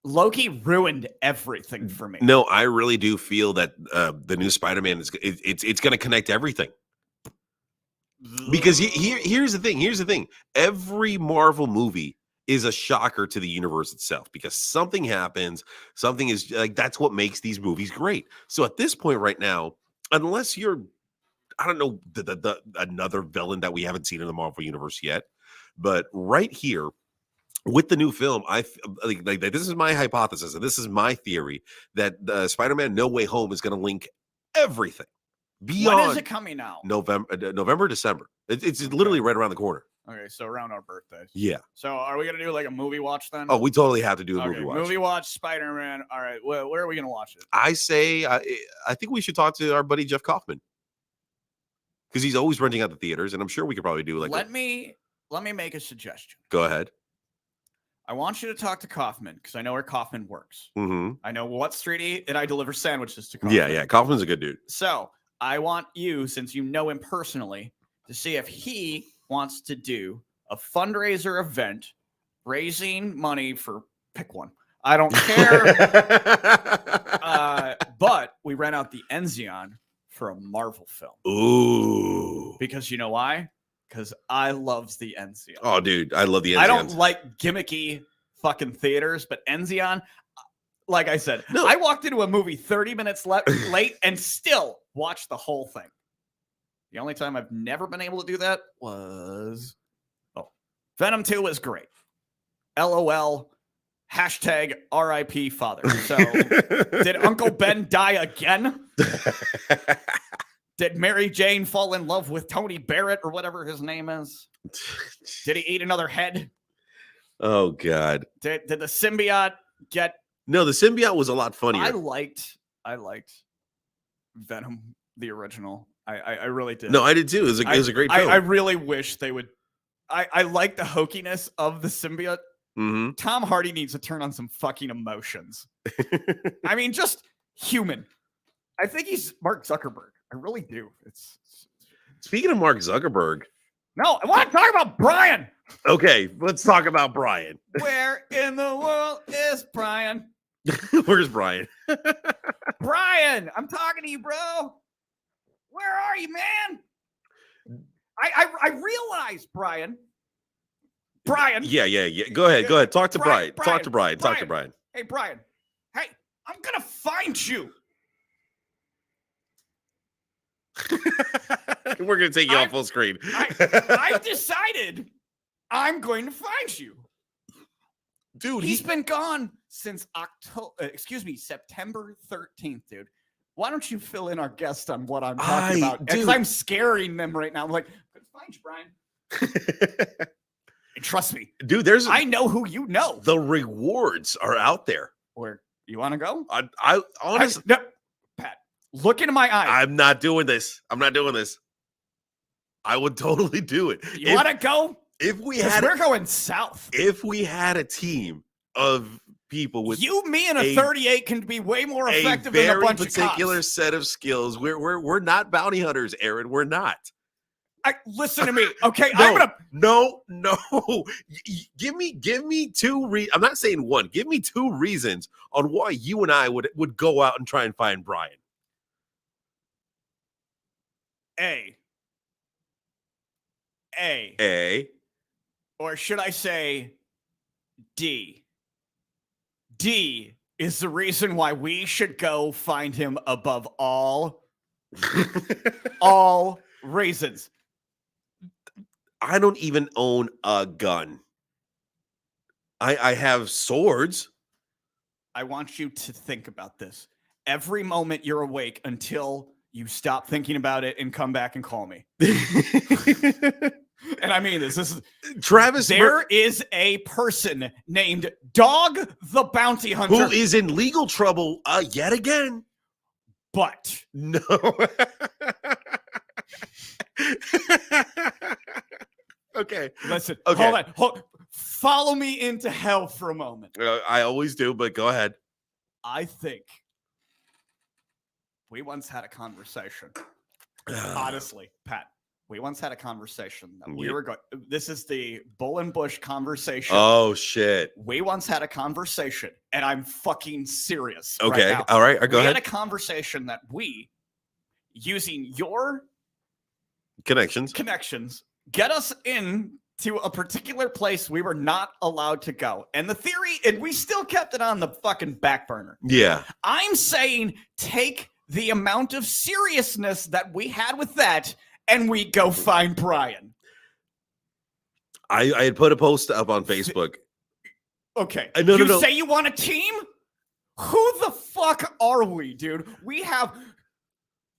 S2: Loki ruined everything for me.
S1: No, I really do feel that the new Spider-Man it's going to connect everything. Because here's the thing. Every Marvel movie is a shocker to the universe itself because something happens. Something is like that's what makes these movies great. So at this point right now, unless you're, I don't know, the another villain that we haven't seen in the Marvel universe yet, but right here with the new film, I like this is my hypothesis and this is my theory that Spider-Man No Way Home is going to link everything. Beyond
S2: when is it coming out?
S1: November, December. It's literally right around the corner.
S2: Okay, so around our birthdays.
S1: Yeah.
S2: So are we gonna do like a movie watch then?
S1: Oh, we totally have to do a movie watch.
S2: Movie watch, Spider-Man. All right, where are we gonna watch it?
S1: I say, I think we should talk to our buddy Jeff Kaufman because he's always renting out the theaters, and I'm sure we could probably do like.
S2: Let me make a suggestion.
S1: Go ahead.
S2: I want you to talk to Kaufman because I know where Kaufman works.
S1: Mm-hmm.
S2: I know what street and I deliver sandwiches to Kaufman.
S1: Yeah. Kaufman's a good dude.
S2: So I want you, since you know him personally, to see if he wants to do a fundraiser event raising money for pick one. I don't care. But we rent out the Enzion for a Marvel film.
S1: Ooh.
S2: Because you know why? Because I loves the Enzion.
S1: Oh, dude. I love the Enzion.
S2: I don't like gimmicky fucking theaters, but Enzion, like I said, no. I walked into a movie 30 minutes late and still watched the whole thing. The only time I've never been able to do that was Venom 2 was great. LOL. Hashtag RIP father. So did Uncle Ben die again? Did Mary Jane fall in love with Tony Barrett or whatever his name is? Did he eat another head?
S1: Oh, God.
S2: Did the symbiote get...
S1: No, the symbiote was a lot funnier.
S2: I liked Venom, the original. I really did.
S1: No, I did too. It was a great film.
S2: I really wish they would... I like the hokiness of the symbiote.
S1: Mm-hmm.
S2: Tom Hardy needs to turn on some fucking emotions. I mean, just human. I think he's Mark Zuckerberg. I really do.
S1: Speaking of Mark Zuckerberg.
S2: No, I want to talk about Brian.
S1: Okay, let's talk about Brian.
S2: Where in the world is Brian?
S1: Where's Brian?
S2: Brian, I'm talking to you, bro. Where are you, man? I realize, Brian.
S1: Yeah. Go ahead. Talk to Brian. Talk to Brian.
S2: Hey, Brian. Hey, I'm going to find you.
S1: We're going to take you off full screen.
S2: I decided I'm going to find you.
S1: Dude,
S2: he's been gone since September 13th, dude. Why don't you fill in our guest on what I'm talking about? Because I'm scaring them right now. I'm like, good find you, Brian. Trust me,
S1: dude. I
S2: know who you know.
S1: The rewards are out there.
S2: Where you want to go?
S1: I honestly,
S2: no, Pat, look into my eyes.
S1: I'm not doing this. I would totally do it.
S2: You want to go?
S1: We're
S2: going south.
S1: If we had a team of people with
S2: me and a 38 can be way more effective than a bunch of cops.
S1: Particular set of skills. We're not bounty hunters, Aaron. We're not.
S2: Listen to me, okay?
S1: No. Give me 2 I'm not saying one. Give me 2 reasons on why you and I would go out and try and find Brian.
S2: A. Or should I say D? D is the reason why we should go find him above all reasons.
S1: I don't even own a gun. I have swords.
S2: I want you to think about this every moment you're awake until you stop thinking about it and come back and call me. And I mean this. This is
S1: Travis.
S2: There is a person named Dog the Bounty Hunter
S1: who is in legal trouble yet again.
S2: But
S1: no. Okay.
S2: Listen.
S1: Okay.
S2: Hold on. Follow me into hell for a moment.
S1: I always do, but go ahead.
S2: I think we once had a conversation. Honestly, Pat, we once had a conversation that we were going. This is the Bull and Bush conversation.
S1: Oh shit!
S2: We once had a conversation, and I'm fucking serious.
S1: Okay,
S2: right
S1: all right. Go ahead.
S2: We had a conversation that we, using your
S1: connections,
S2: get us in to a particular place we were not allowed to go. And the theory, and we still kept it on the fucking back burner.
S1: Yeah.
S2: I'm saying take the amount of seriousness that we had with that and we go find Brian.
S1: I had put a post up on Facebook.
S2: Okay.
S1: No.
S2: Say you want a team? Who the fuck are we, dude? We have...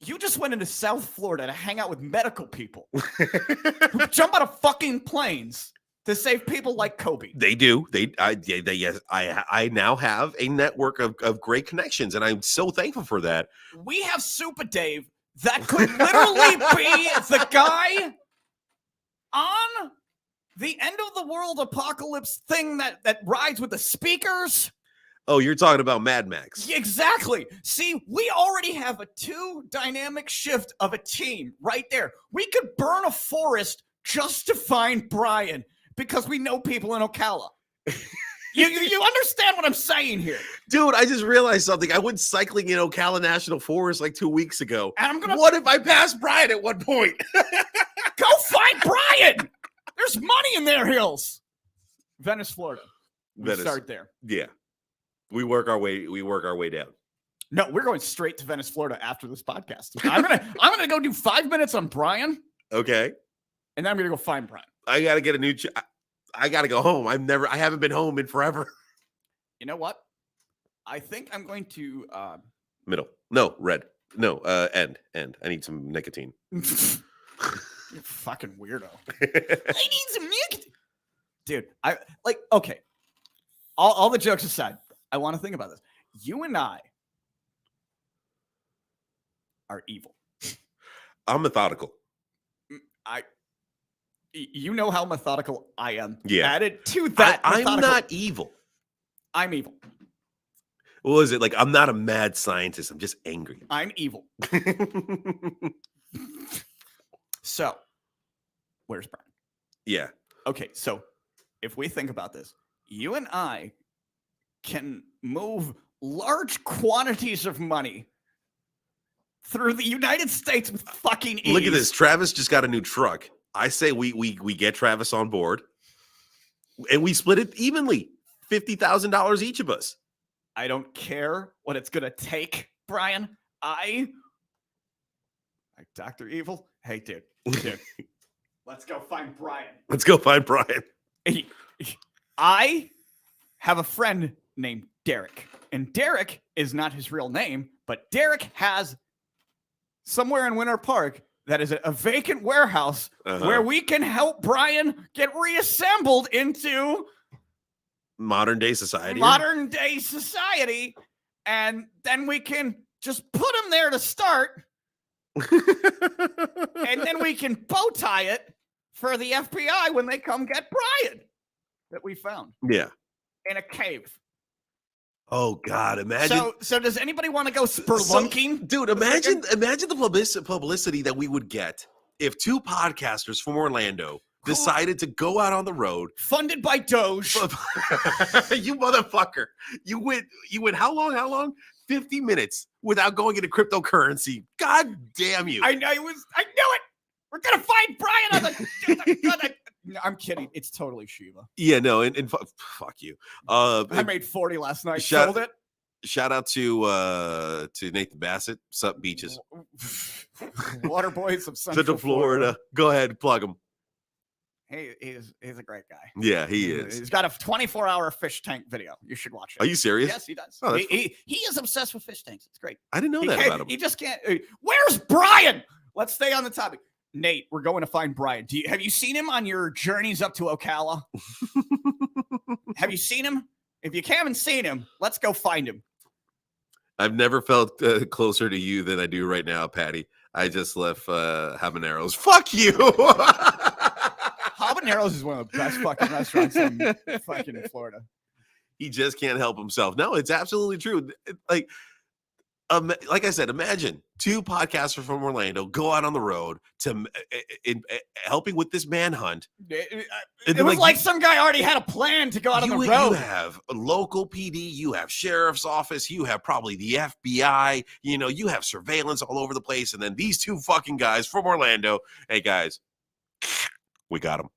S2: You just went into South Florida to hang out with medical people who jump out of fucking planes to save people like Kobe.
S1: They do. Yes. I now have a network of great connections, and I'm so thankful for that.
S2: We have Super Dave that could literally be the guy on the end of the world apocalypse thing that rides with the speakers.
S1: Oh, you're talking about Mad Max.
S2: Exactly. See, we already have a two dynamic shift of a team right there. We could burn a forest just to find Brian because we know people in Ocala. You understand what I'm saying here?
S1: Dude, I just realized something. I went cycling in Ocala National Forest like 2 weeks ago.
S2: And
S1: what if I passed Brian at one point?
S2: Go find Brian. There's money in their hills. Venice, Florida. We start there.
S1: Yeah. We work our way down.
S2: No, we're going straight to Venice, Florida after this podcast. I'm gonna go do 5 minutes on Brian.
S1: Okay.
S2: And then I'm gonna go find Brian.
S1: I gotta get a new I gotta go home. I haven't been home in forever.
S2: You know what? I think I'm going to
S1: middle. No, red. No, end. I need some nicotine.
S2: You fucking weirdo. I need some nicotine. Dude, okay. All the jokes aside. I want to think about this. You and I are evil.
S1: I'm methodical.
S2: You know how methodical I am.
S1: Yeah.
S2: Added to that,
S1: I'm not evil.
S2: I'm evil.
S1: What is it? Like, I'm not a mad scientist. I'm just angry.
S2: I'm evil. So, where's Brian?
S1: Yeah.
S2: Okay, so if we think about this, you and I can move large quantities of money through the United States with fucking ease.
S1: Look at this. Travis just got a new truck. I say we get Travis on board and we split it evenly. $50,000 each of us.
S2: I don't care what it's going to take, Brian. Dr. Evil. Hey, dude. Let's go find Brian. I have a friend named Derek, and Derek is not his real name, but Derek has somewhere in Winter Park that is a vacant warehouse where we can help Brian get reassembled into
S1: modern day society,
S2: and then we can just put him there to start, and then we can bow tie it for the FBI when they come get Brian that we found.
S1: Yeah.
S2: In a cave.
S1: Oh God! Imagine.
S2: So does anybody want to go spelunking,
S1: dude? Imagine the publicity that we would get if two podcasters from Orlando decided to go out on the road,
S2: funded by Doge.
S1: You motherfucker! You went how long? 50 minutes without going into cryptocurrency. God damn you!
S2: I knew it. We're gonna find Brian on the. I'm kidding. It's totally Shiva.
S1: Yeah, no, and fuck you.
S2: I made 40 last night. Sold it.
S1: Shout out to Nathan Bassett, Sup Beaches,
S2: Water Boys of Central
S1: Florida. Go ahead, plug them.
S2: He's a great guy.
S1: Yeah, he is.
S2: He's got a 24-hour fish tank video. You should watch it.
S1: Are you serious?
S2: Yes, he does.
S1: Oh,
S2: he is obsessed with fish tanks. It's great.
S1: I didn't know that about him.
S2: He just can't. Where's Brian? Let's stay on the topic. Nate, we're going to find Brian. Have you seen him on your journeys up to Ocala? Have you seen him? If you haven't seen him, let's go find him.
S1: I've never felt closer to you than I do right now, Patty. I just left Habaneros. Fuck you.
S2: Habaneros is one of the best fucking restaurants in fucking Florida.
S1: He just can't help himself. No, it's absolutely true. Like I said, imagine 2 podcasters from Orlando go out on the road to helping with this manhunt.
S2: It was like some guy already had a plan to go out on the road.
S1: You have a local PD, you have sheriff's office, you have probably the FBI, you have surveillance all over the place. And then these 2 fucking guys from Orlando, hey guys, we got him.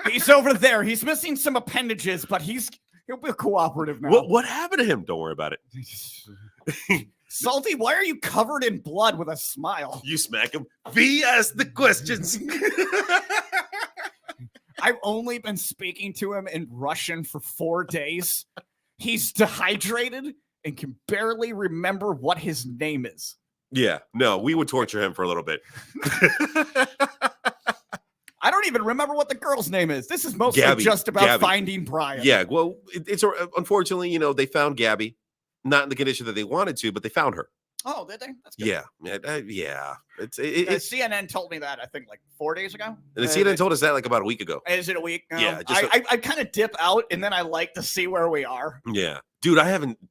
S2: He's over there. He's missing some appendages, but he'll be cooperative now.
S1: What happened to him? Don't worry about it.
S2: Salty, why are you covered in blood with a smile?
S1: You smack him. V ask the questions.
S2: I've only been speaking to him in Russian for 4 days. He's dehydrated and can barely remember what his name is.
S1: Yeah, no, we would torture him for a little bit.
S2: I don't even remember what the girl's name is. This is mostly just about finding Brian.
S1: Yeah, well, it's unfortunately, they found Gabby, not in the condition that they wanted to, but they found her.
S2: Oh, did they? That's good.
S1: Yeah. It's
S2: CNN told me that, I think, like 4 days ago.
S1: And CNN told us that like about a week ago.
S2: Is it a week?
S1: Yeah.
S2: I kind of dip out, and then I like to see where we are.
S1: Yeah. Dude,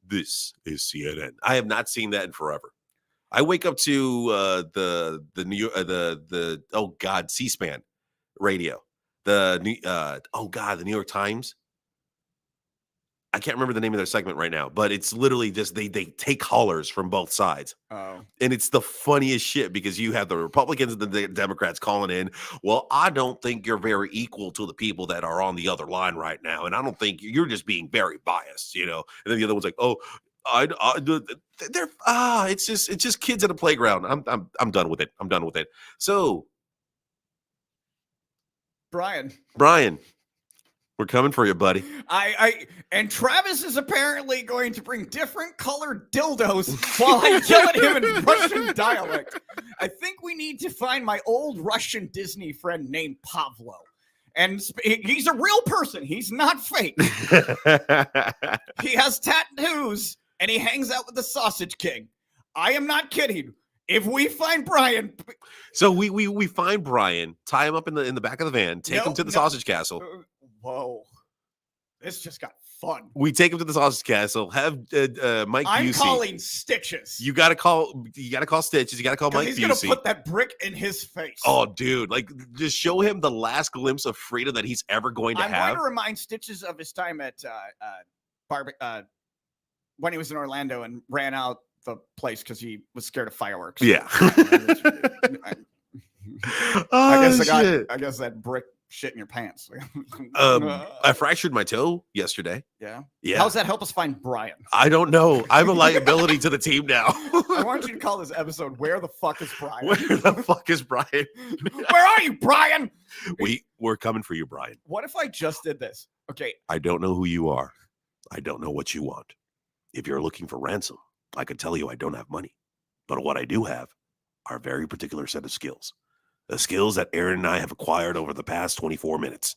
S1: this is CNN. I have not seen that in forever. I wake up to the New York, oh God, C-SPAN radio. The New York Times. I can't remember the name of their segment right now, but it's literally just they take callers from both sides.
S2: Oh.
S1: And it's the funniest shit because you have the Republicans and the Democrats calling in. Well, I don't think you're very equal to the people that are on the other line right now, and I don't think you're just being very biased, And then the other one's like, "Oh, it's just kids at a playground. I'm done with it. I'm done with it." So,
S2: Brian,
S1: we're coming for you, buddy.
S2: And Travis is apparently going to bring different colored dildos while I yell at him in Russian dialect. I think we need to find my old Russian Disney friend named Pavlo. And he's a real person. He's not fake. He has tattoos and he hangs out with the Sausage King. I am not kidding. If we find Brian,
S1: so we find Brian, tie him up in the back of the van, take him to the Sausage Castle.
S2: Whoa, this just got fun.
S1: We take him to the Sausage Castle. Have Mike Busey.
S2: I'm calling Stitches.
S1: You gotta call Stitches. You gotta call Mike Busey.
S2: He's gonna put that brick in his face.
S1: Oh, dude! Like, just show him the last glimpse of freedom that he's ever going to have.
S2: I'm going to remind Stitches of his time at when he was in Orlando and ran out the place because he was scared of fireworks.
S1: Yeah.
S2: I guess that brick shit in your pants.
S1: I fractured my toe yesterday.
S2: Yeah.
S1: Yeah.
S2: How does that help us find Brian?
S1: I don't know. I'm a liability to the team now.
S2: I want you to call this episode "Where the fuck is Brian?"
S1: Where the fuck is Brian?
S2: Where are you, Brian?
S1: We're coming for you, Brian.
S2: What if I just did this? Okay.
S1: I don't know who you are. I don't know what you want. If you're looking for ransom, I could tell you I don't have money. But what I do have are a very particular set of skills. The skills that Aaron and I have acquired over the past 24 minutes.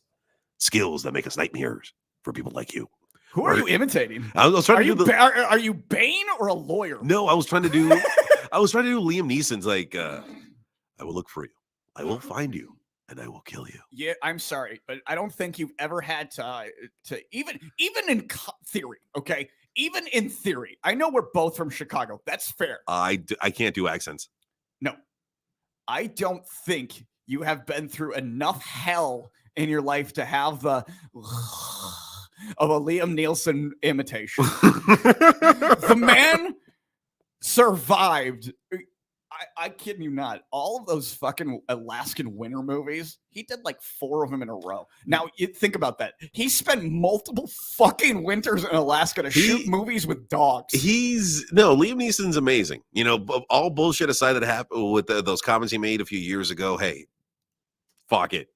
S1: Skills that make us nightmares for people like you.
S2: Who are you imitating?
S1: I was trying to do
S2: are you Bane or a lawyer?
S1: No, I was trying to do Liam Neeson's like, I will look for you. I will find you. And I will kill you.
S2: Yeah, I'm sorry, but I don't think you've ever had to even in theory, okay? Even in theory. I know we're both from Chicago. That's fair.
S1: I can't do accents.
S2: No. I don't think you have been through enough hell in your life to have the of a Liam Neeson imitation. The man survived. I kid you not. All of those fucking Alaskan winter movies, he did like 4 of them in a row. Now, you think about that. He spent multiple fucking winters in Alaska to shoot movies with dogs.
S1: Liam Neeson's amazing. All bullshit aside that happened with those comments he made a few years ago. Hey, fuck it.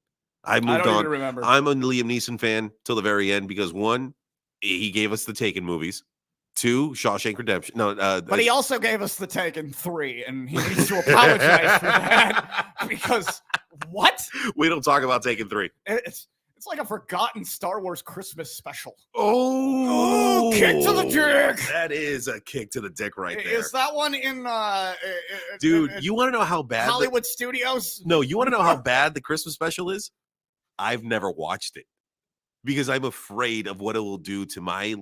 S1: I moved
S2: don't
S1: on.
S2: even remember.
S1: I'm a Liam Neeson fan till the very end because one, he gave us the Taken movies. 2, Shawshank Redemption. No,
S2: but he also gave us the Taken 3, and he needs to apologize for that because what?
S1: We don't talk about Taken 3.
S2: It's like a forgotten Star Wars Christmas special.
S1: Oh,
S2: kick to the dick.
S1: That is a kick to the dick right there.
S2: Is that one in
S1: dude, you want to know how bad
S2: Hollywood Studios?
S1: No, you want to know how bad the Christmas special is? I've never watched it because I'm afraid of what it will do to my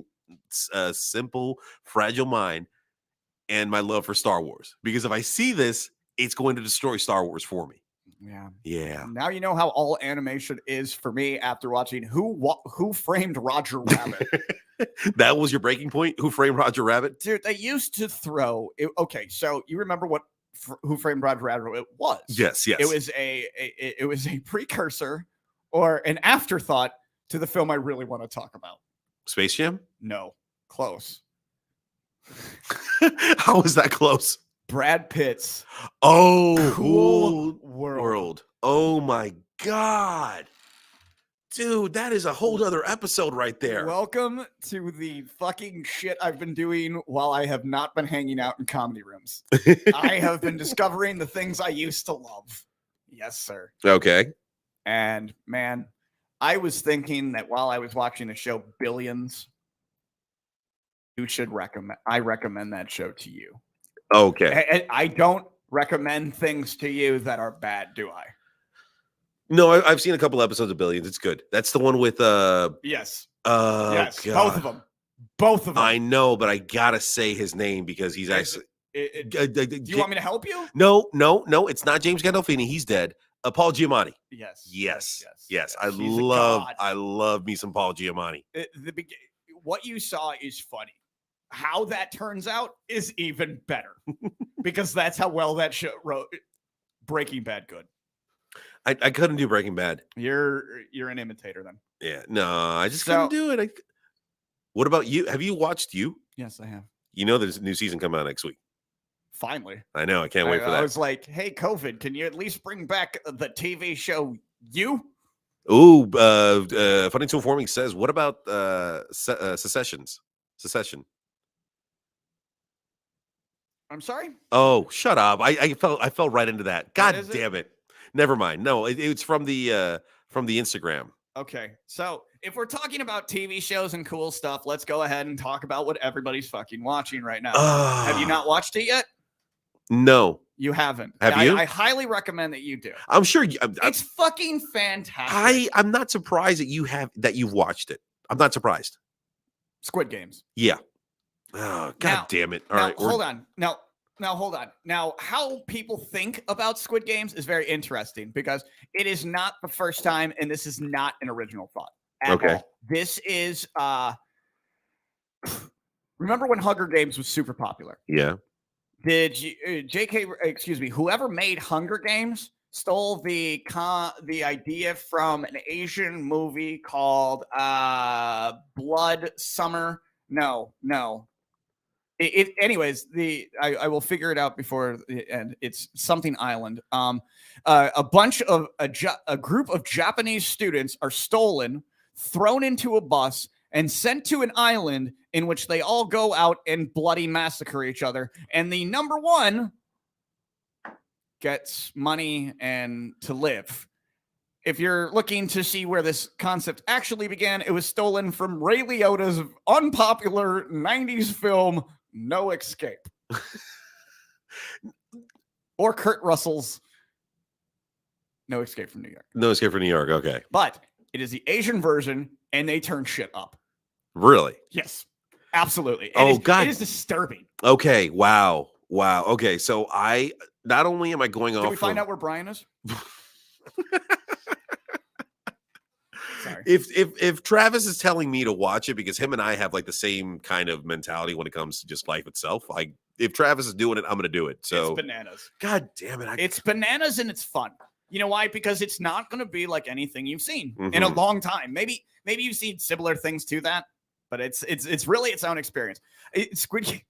S1: simple, fragile mind and my love for Star Wars. Because if I see this, it's going to destroy Star Wars for me. Yeah.
S2: Now you know how all animation is for me after watching Who Framed Roger Rabbit.
S1: That was your breaking point? Who Framed Roger Rabbit?
S2: Dude, they used to throw it, okay, so you remember what Who Framed Roger Rabbit was?
S1: Yes.
S2: It was a precursor or an afterthought to the film I really want to talk about.
S1: Space Jam?
S2: No, close.
S1: How is that close?
S2: Brad Pitt's
S1: Cool World. Oh my God. Dude, that is a whole other episode right there.
S2: Welcome to the fucking shit I've been doing while I have not been hanging out in comedy rooms. I have been discovering the things I used to love. Yes, sir.
S1: Okay.
S2: And man, I was thinking that while I was watching the show Billions, I recommend that show to you.
S1: Okay.
S2: I don't recommend things to you that are bad, do I?
S1: No, I've seen a couple episodes of Billions. It's good. That's the one with
S2: yes.
S1: Yes.
S2: God. Both of them.
S1: I know, but I gotta say his name because he's actually.
S2: Do you want me to help you?
S1: No. It's not James Gandolfini. He's dead. Paul Giamatti.
S2: Yes.
S1: I love me some Paul Giamatti.
S2: What you saw is funny. How that turns out is even better because that's how well that show wrote. Breaking Bad good.
S1: I couldn't do Breaking Bad.
S2: You're an imitator then.
S1: Yeah, no, I just couldn't do it. What about you? Have you watched You?
S2: Yes, I have.
S1: You know there's a new season coming out next week.
S2: Finally.
S1: I know. I can't wait for that.
S2: I was like, hey, COVID, can you at least bring back the TV show You?
S1: Ooh, Funny to Informing says, what about Secession?
S2: I'm sorry?
S1: Oh, shut up. I fell right into that. God damn it. Never mind. No, it's from the Instagram.
S2: Okay. So if we're talking about TV shows and cool stuff, let's go ahead and talk about what everybody's fucking watching right now. Have you not watched it yet?
S1: No.
S2: You haven't.
S1: Have you?
S2: I highly recommend that you do.
S1: I'm sure
S2: it's fucking fantastic.
S1: I'm not surprised that you've watched it. I'm not surprised.
S2: Squid Games.
S1: Yeah. Oh, God damn it. All right.
S2: Hold on. Now, hold on. Now, how people think about Squid Games is very interesting because it is not the first time, and this is not an original thought at all. This is, remember when Hunger Games was super popular?
S1: Yeah.
S2: Did whoever made Hunger Games stole the idea from an Asian movie called Blood Summer? No. Anyways, I will figure it out before the end. It's something island. A group of Japanese students are stolen, thrown into a bus, and sent to an island in which they all go out and bloody massacre each other. And the number one gets money and to live. If you're looking to see where this concept actually began, it was stolen from Ray Liotta's unpopular 90s film, No Escape. Or Kurt Russell's No Escape from New York.
S1: No Escape from New York, okay.
S2: But it is the Asian version, and they turn shit up.
S1: Really?
S2: Yes, absolutely.
S1: God.
S2: It is disturbing.
S1: Okay, wow. Okay, so not only am I going off.
S2: Did we find out where Brian is?
S1: Sorry. If Travis is telling me to watch it because him and I have like the same kind of mentality when it comes to just life itself, if Travis is doing it, I'm going to do it. So
S2: it's bananas.
S1: God damn it!
S2: It's bananas and it's fun. You know why? Because it's not going to be like anything you've seen in a long time. Maybe you've seen similar things to that, but it's really its own experience. Squid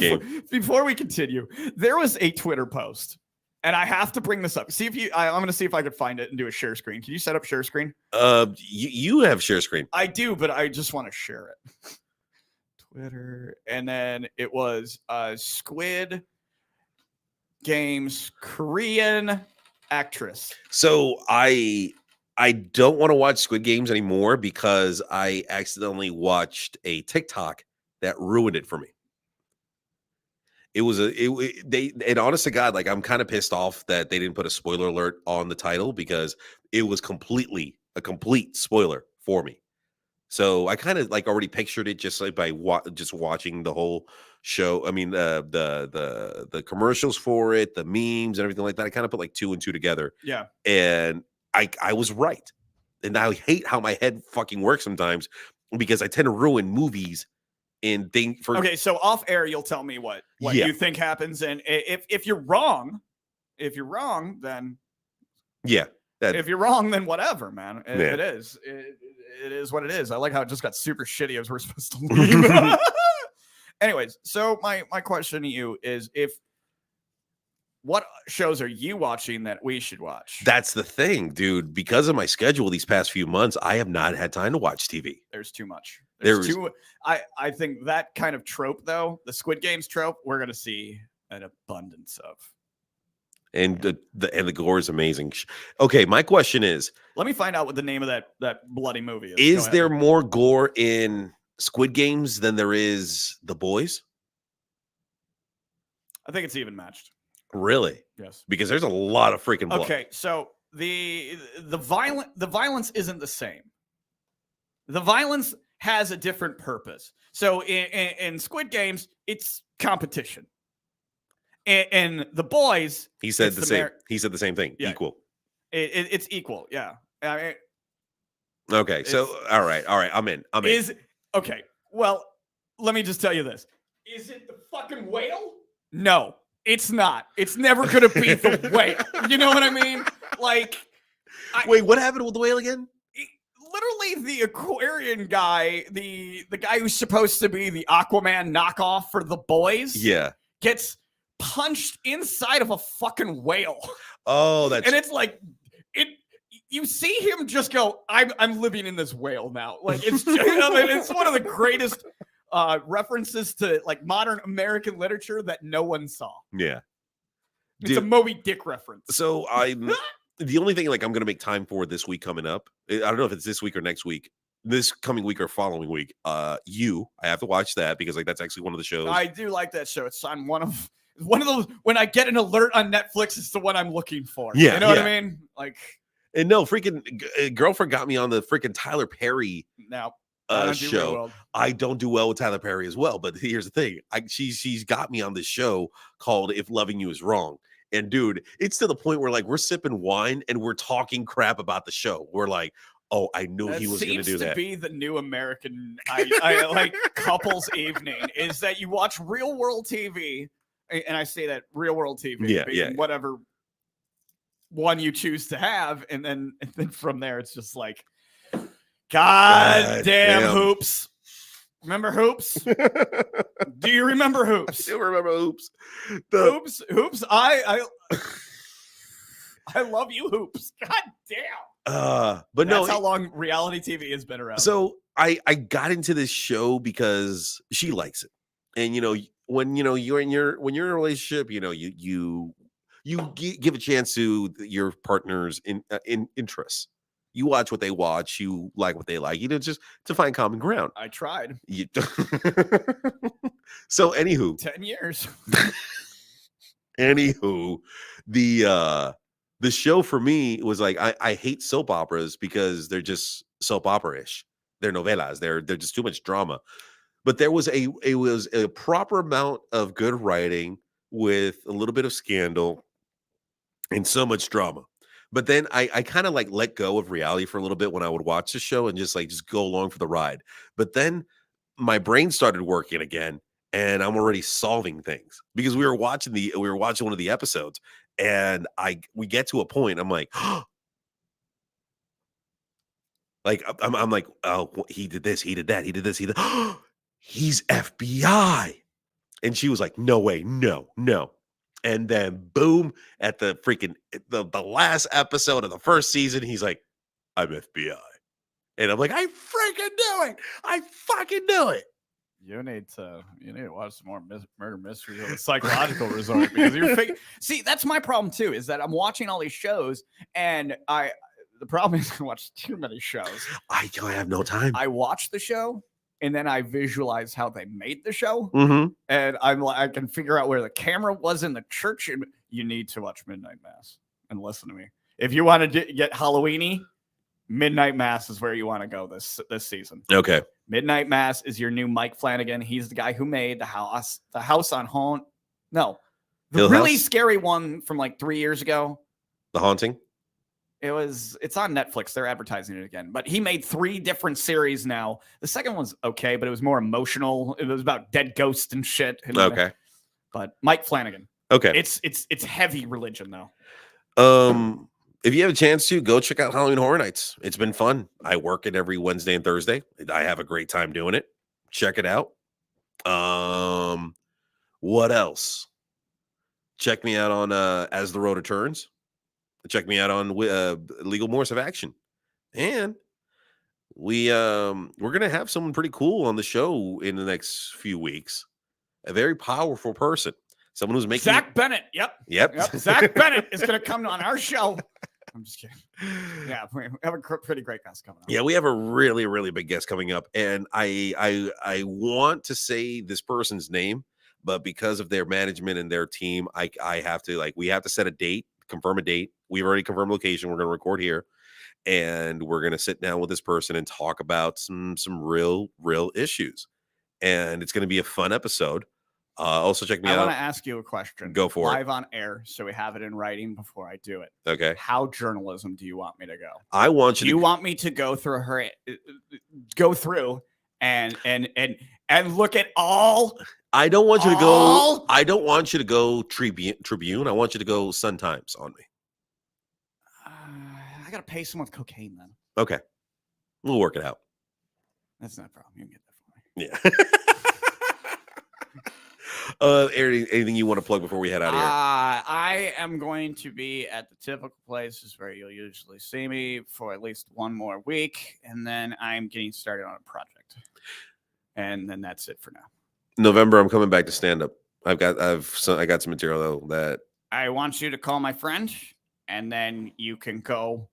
S2: Game.
S1: Before
S2: we continue, there was a Twitter post. And I have to bring this up. See if I'm going to see if I could find it and do a share screen. Can you set up share screen?
S1: You have share screen.
S2: I do, but I just want to share it. Twitter, and then it was Squid Games Korean actress.
S1: So I don't want to watch Squid Games anymore because I accidentally watched a TikTok that ruined it for me. It was and honest to God, like I'm kind of pissed off that they didn't put a spoiler alert on the title because it was a complete spoiler for me. So I kind of like already pictured it just like by just watching the whole show. I mean, the commercials for it, the memes and everything like that. I kind of put like 2 and 2 together.
S2: Yeah.
S1: And I was right. And I hate how my head fucking works sometimes because I tend to ruin movies and things for.
S2: Okay, so off air, you'll tell me what you think happens, and if you're wrong, then
S1: yeah.
S2: If you're wrong, then whatever, man. It is. It is what it is. I like how it just got super shitty as we're supposed to leave. Anyways, so my question to you is what shows are you watching that we should watch?
S1: That's the thing, dude. Because of my schedule these past few months, I have not had time to watch TV.
S2: There's too much. I think that kind of trope, though, the Squid Games trope, we're going to see an abundance of.
S1: And the gore is amazing. Okay, my question is,
S2: let me find out what the name of that bloody movie is.
S1: Is there more gore in Squid Games than there is The Boys?
S2: I think it's even matched.
S1: Really?
S2: Yes.
S1: Because there's a lot of freaking blood.
S2: Okay, so the violence isn't the same. The violence has a different purpose. So in Squid Games, it's competition. And The Boys,
S1: he said the same. He said the same thing. Yeah. Equal.
S2: It's equal. Yeah. I mean,
S1: okay. So all right. I'm in.
S2: Okay. Well, let me just tell you this. Is it the fucking whale? No, it's not. It's never gonna be the whale. You know what I mean? Like,
S1: wait, what happened with the whale again?
S2: Literally, the Aquarian guy, the guy who's supposed to be the Aquaman knockoff for The Boys, gets punched inside of a fucking whale.
S1: Oh, that's
S2: and it's like you see him just go, I'm living in this whale now. Like it's it's one of the greatest references to like modern American literature that no one saw.
S1: Yeah.
S2: It's a Moby Dick reference.
S1: So I'm the only thing like I'm gonna make time for this week coming up. I don't know if it's this week or next week. This coming week or following week. I have to watch that because like that's actually one of the shows.
S2: I do like that show. It's on one of those when I get an alert on Netflix, it's the one I'm looking for.
S1: Yeah,
S2: you know what I mean? Like,
S1: and no, freaking girlfriend got me on the freaking Tyler Perry show. I don't do well with Tyler Perry as well, but here's the thing: she's got me on this show called "If Loving You Is Wrong." And dude, it's to the point where like we're sipping wine and we're talking crap about the show. We're like, oh, I knew he was going to do that.
S2: Seems to be the new American I like couples evening is that you watch real world TV. And I say that real world TV, whatever one you choose to have, and then from there it's just like, God damn Hoops. Remember Hoops? Do you remember Hoops?
S1: I do remember Hoops.
S2: Hoops. I love you, Hoops. God damn.
S1: But
S2: that's how long reality TV has been around.
S1: So I got into this show because she likes it, and when you're in a relationship, you give a chance to your partner's in interests. You watch what they watch, you like what they like, just to find common ground.
S2: I tried.
S1: So anywho,
S2: 10 years.
S1: Anywho, the show for me was like I hate soap operas because they're just soap opera-ish. They're novelas. They're just too much drama. But it was a proper amount of good writing with a little bit of scandal and so much drama. But then I kind of like let go of reality for a little bit when I would watch the show and just go along for the ride. But then my brain started working again, and I'm already solving things because we were watching one of the episodes, and we get to a point. I'm like, I'm like, oh, he did this, he did that, he did this, he did. He's FBI. And she was like, no way, no. And then boom, at the freaking the last episode of the first season, he's like, I'm FBI. And I'm like, I freaking knew it. I fucking knew it.
S2: You need to watch some more murder mysteries of the psychological resort, because you're see, that's my problem too, is that I'm watching all these shows, and the problem is I watch too many shows.
S1: I have no time.
S2: I watch the show, and then I visualize how they made the show,
S1: and
S2: I can figure out where the camera was in the church. And you need to watch Midnight Mass and listen to me. If you want to get Halloweeny, Midnight Mass is where you want to go this season.
S1: Okay.
S2: Midnight Mass is your new Mike Flanagan. He's the guy who made the house on Haunt. No, the
S1: Hill
S2: really
S1: House?
S2: scary one from like 3 years ago.
S1: The Haunting.
S2: It's on Netflix. They're advertising it again, but he made 3 different series now. The second one's okay, but it was more emotional. It was about dead ghosts and shit.
S1: Okay.
S2: But Mike Flanagan.
S1: Okay.
S2: It's heavy religion though.
S1: If you have a chance to go check out Halloween Horror Nights, it's been fun. I work it every Wednesday and Thursday. I have a great time doing it. Check it out. What else? Check me out on As the Road Returns. Check me out on Legal Morse of Action. And we're gonna have someone pretty cool on the show in the next few weeks. A very powerful person. Someone who's making
S2: Zach Bennett. Yep. Zach Bennett is gonna come on our show. I'm just kidding. Yeah, we have a pretty great guest coming up.
S1: Yeah, we have a really, really big guest coming up, and I want to say this person's name, but because of their management and their team, I have to we have to set a date, confirm a date. We've already confirmed location. We're going to record here, and we're going to sit down with this person and talk about some real issues, and it's going to be a fun episode. Also, check me out.
S2: I want to ask you a question.
S1: Go for
S2: live on air, so we have it in writing before I do it.
S1: Okay.
S2: How journalism do you want me to go?
S1: I want you.
S2: Do you want me to go through and look at all?
S1: I don't want you to go. I don't want you to go Tribune. I want you to go Sun Times on me.
S2: I gotta pay someone with cocaine then.
S1: Okay, we'll work it out.
S2: That's not a problem. You can get that for me.
S1: Yeah. Anything you want to plug before we head out of here?
S2: I am going to be at the typical places where you'll usually see me for at least one more week, and then I'm getting started on a project, and then that's it for now.
S1: November, I'm coming back to stand up. I got some material though that
S2: I want you to call my friend, and then you can go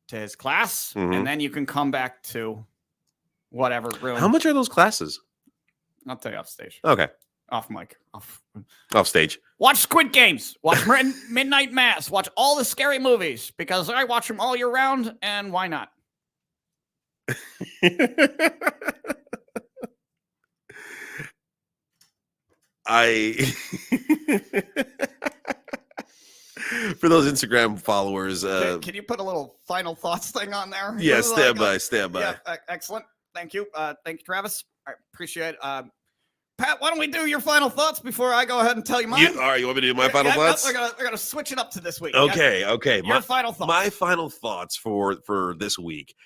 S2: to his class, and then you can come back to whatever room.
S1: How much are those classes?
S2: I'll tell you off stage.
S1: Okay.
S2: Off mic.
S1: Off stage.
S2: Watch Squid Games. Watch Midnight Mass. Watch all the scary movies, because I watch them all year round, and why not?
S1: For those Instagram followers,
S2: can you put a little final thoughts thing on there?
S1: Yeah, stand by.
S2: Yeah, excellent. Thank you. Thank you, Travis. I appreciate it. Pat, why don't we do your final thoughts before I go ahead and tell you mine?
S1: All right, you want me to do my final thoughts?
S2: We're gonna switch it up to this week.
S1: Okay.
S2: Your final thoughts.
S1: My final thoughts for this week.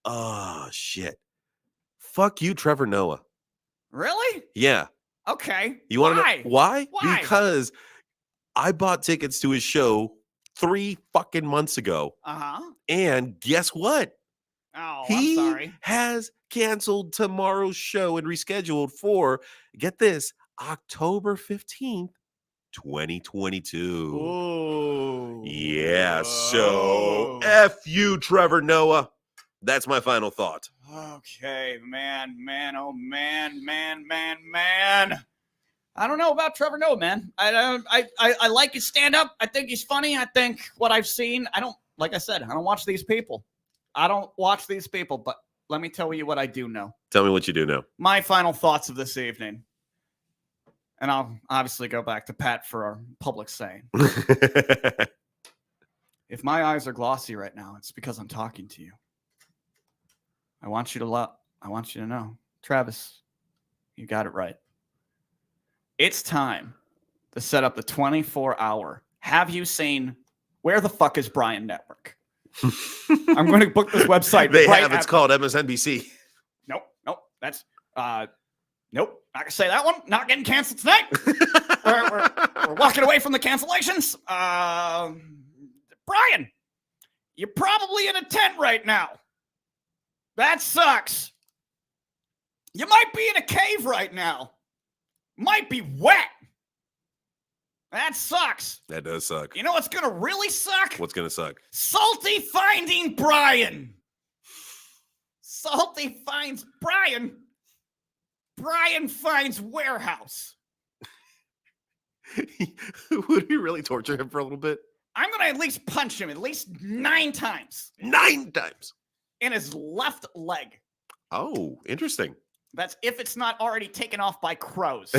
S1: Oh shit! Fuck you, Trevor Noah.
S2: Really?
S1: Yeah.
S2: Okay.
S1: You want to know why?
S2: Why?
S1: Because I bought tickets to his show 3 fucking months ago. And guess what?
S2: Oh,
S1: I'm
S2: sorry.
S1: He has canceled tomorrow's show and rescheduled for, get this, October 15th, 2022.
S2: Ooh.
S1: Yeah, so F you, Trevor Noah. That's my final thought.
S2: Okay, man. I don't know about Trevor Noah, man. I like his stand-up. I think he's funny. I think what I've seen, like I said, I don't watch these people. But let me tell you what I do know.
S1: Tell me what you do know.
S2: My final thoughts of this evening. And I'll obviously go back to Pat for our public saying. If my eyes are glossy right now, it's because I'm talking to you. I want you to know, Travis, you got it right. It's time to set up the 24-hour. Have you seen Where the Fuck is Brian Network? I'm going to book this website.
S1: It's called MSNBC.
S2: Nope. That's Nope, not gonna say that one. Not getting canceled tonight. we're walking away from the cancellations. Brian, you're probably in a tent right now. That sucks. You might be in a cave right now. Might be wet. That sucks.
S1: That does suck.
S2: You know what's gonna really suck?
S1: What's gonna suck?
S2: Salty finding Brian. Salty finds Brian. Brian finds warehouse.
S1: Would we really torture him for a little bit?
S2: I'm gonna at least punch him at least 9 times.
S1: 9 times.
S2: In his left leg.
S1: Oh, interesting.
S2: That's if it's not already taken off by crows.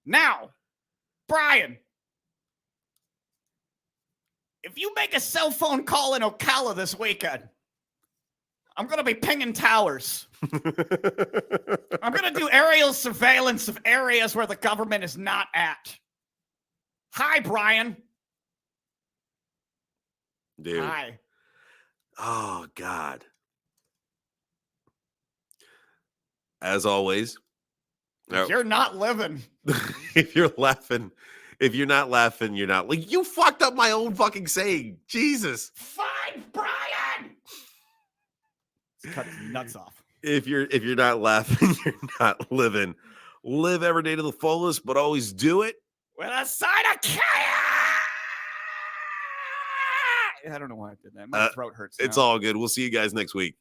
S2: Now, Brian, if you make a cell phone call in Ocala this weekend, I'm going to be pinging towers. I'm going to do aerial surveillance of areas where the government is not at. Hi, Brian.
S1: Dude.
S2: Hi.
S1: Oh, God. As always.
S2: You're not living.
S1: If you're laughing, if you're not laughing, you're not. Like, you fucked up my own fucking saying. Jesus.
S2: Fine, Brian. Let's cut his nuts off.
S1: If you're not laughing, you're not living. Live every day to the fullest, but always do it
S2: with a side of chaos. I don't know why I did that. My throat hurts now.
S1: It's all good. We'll see you guys next week.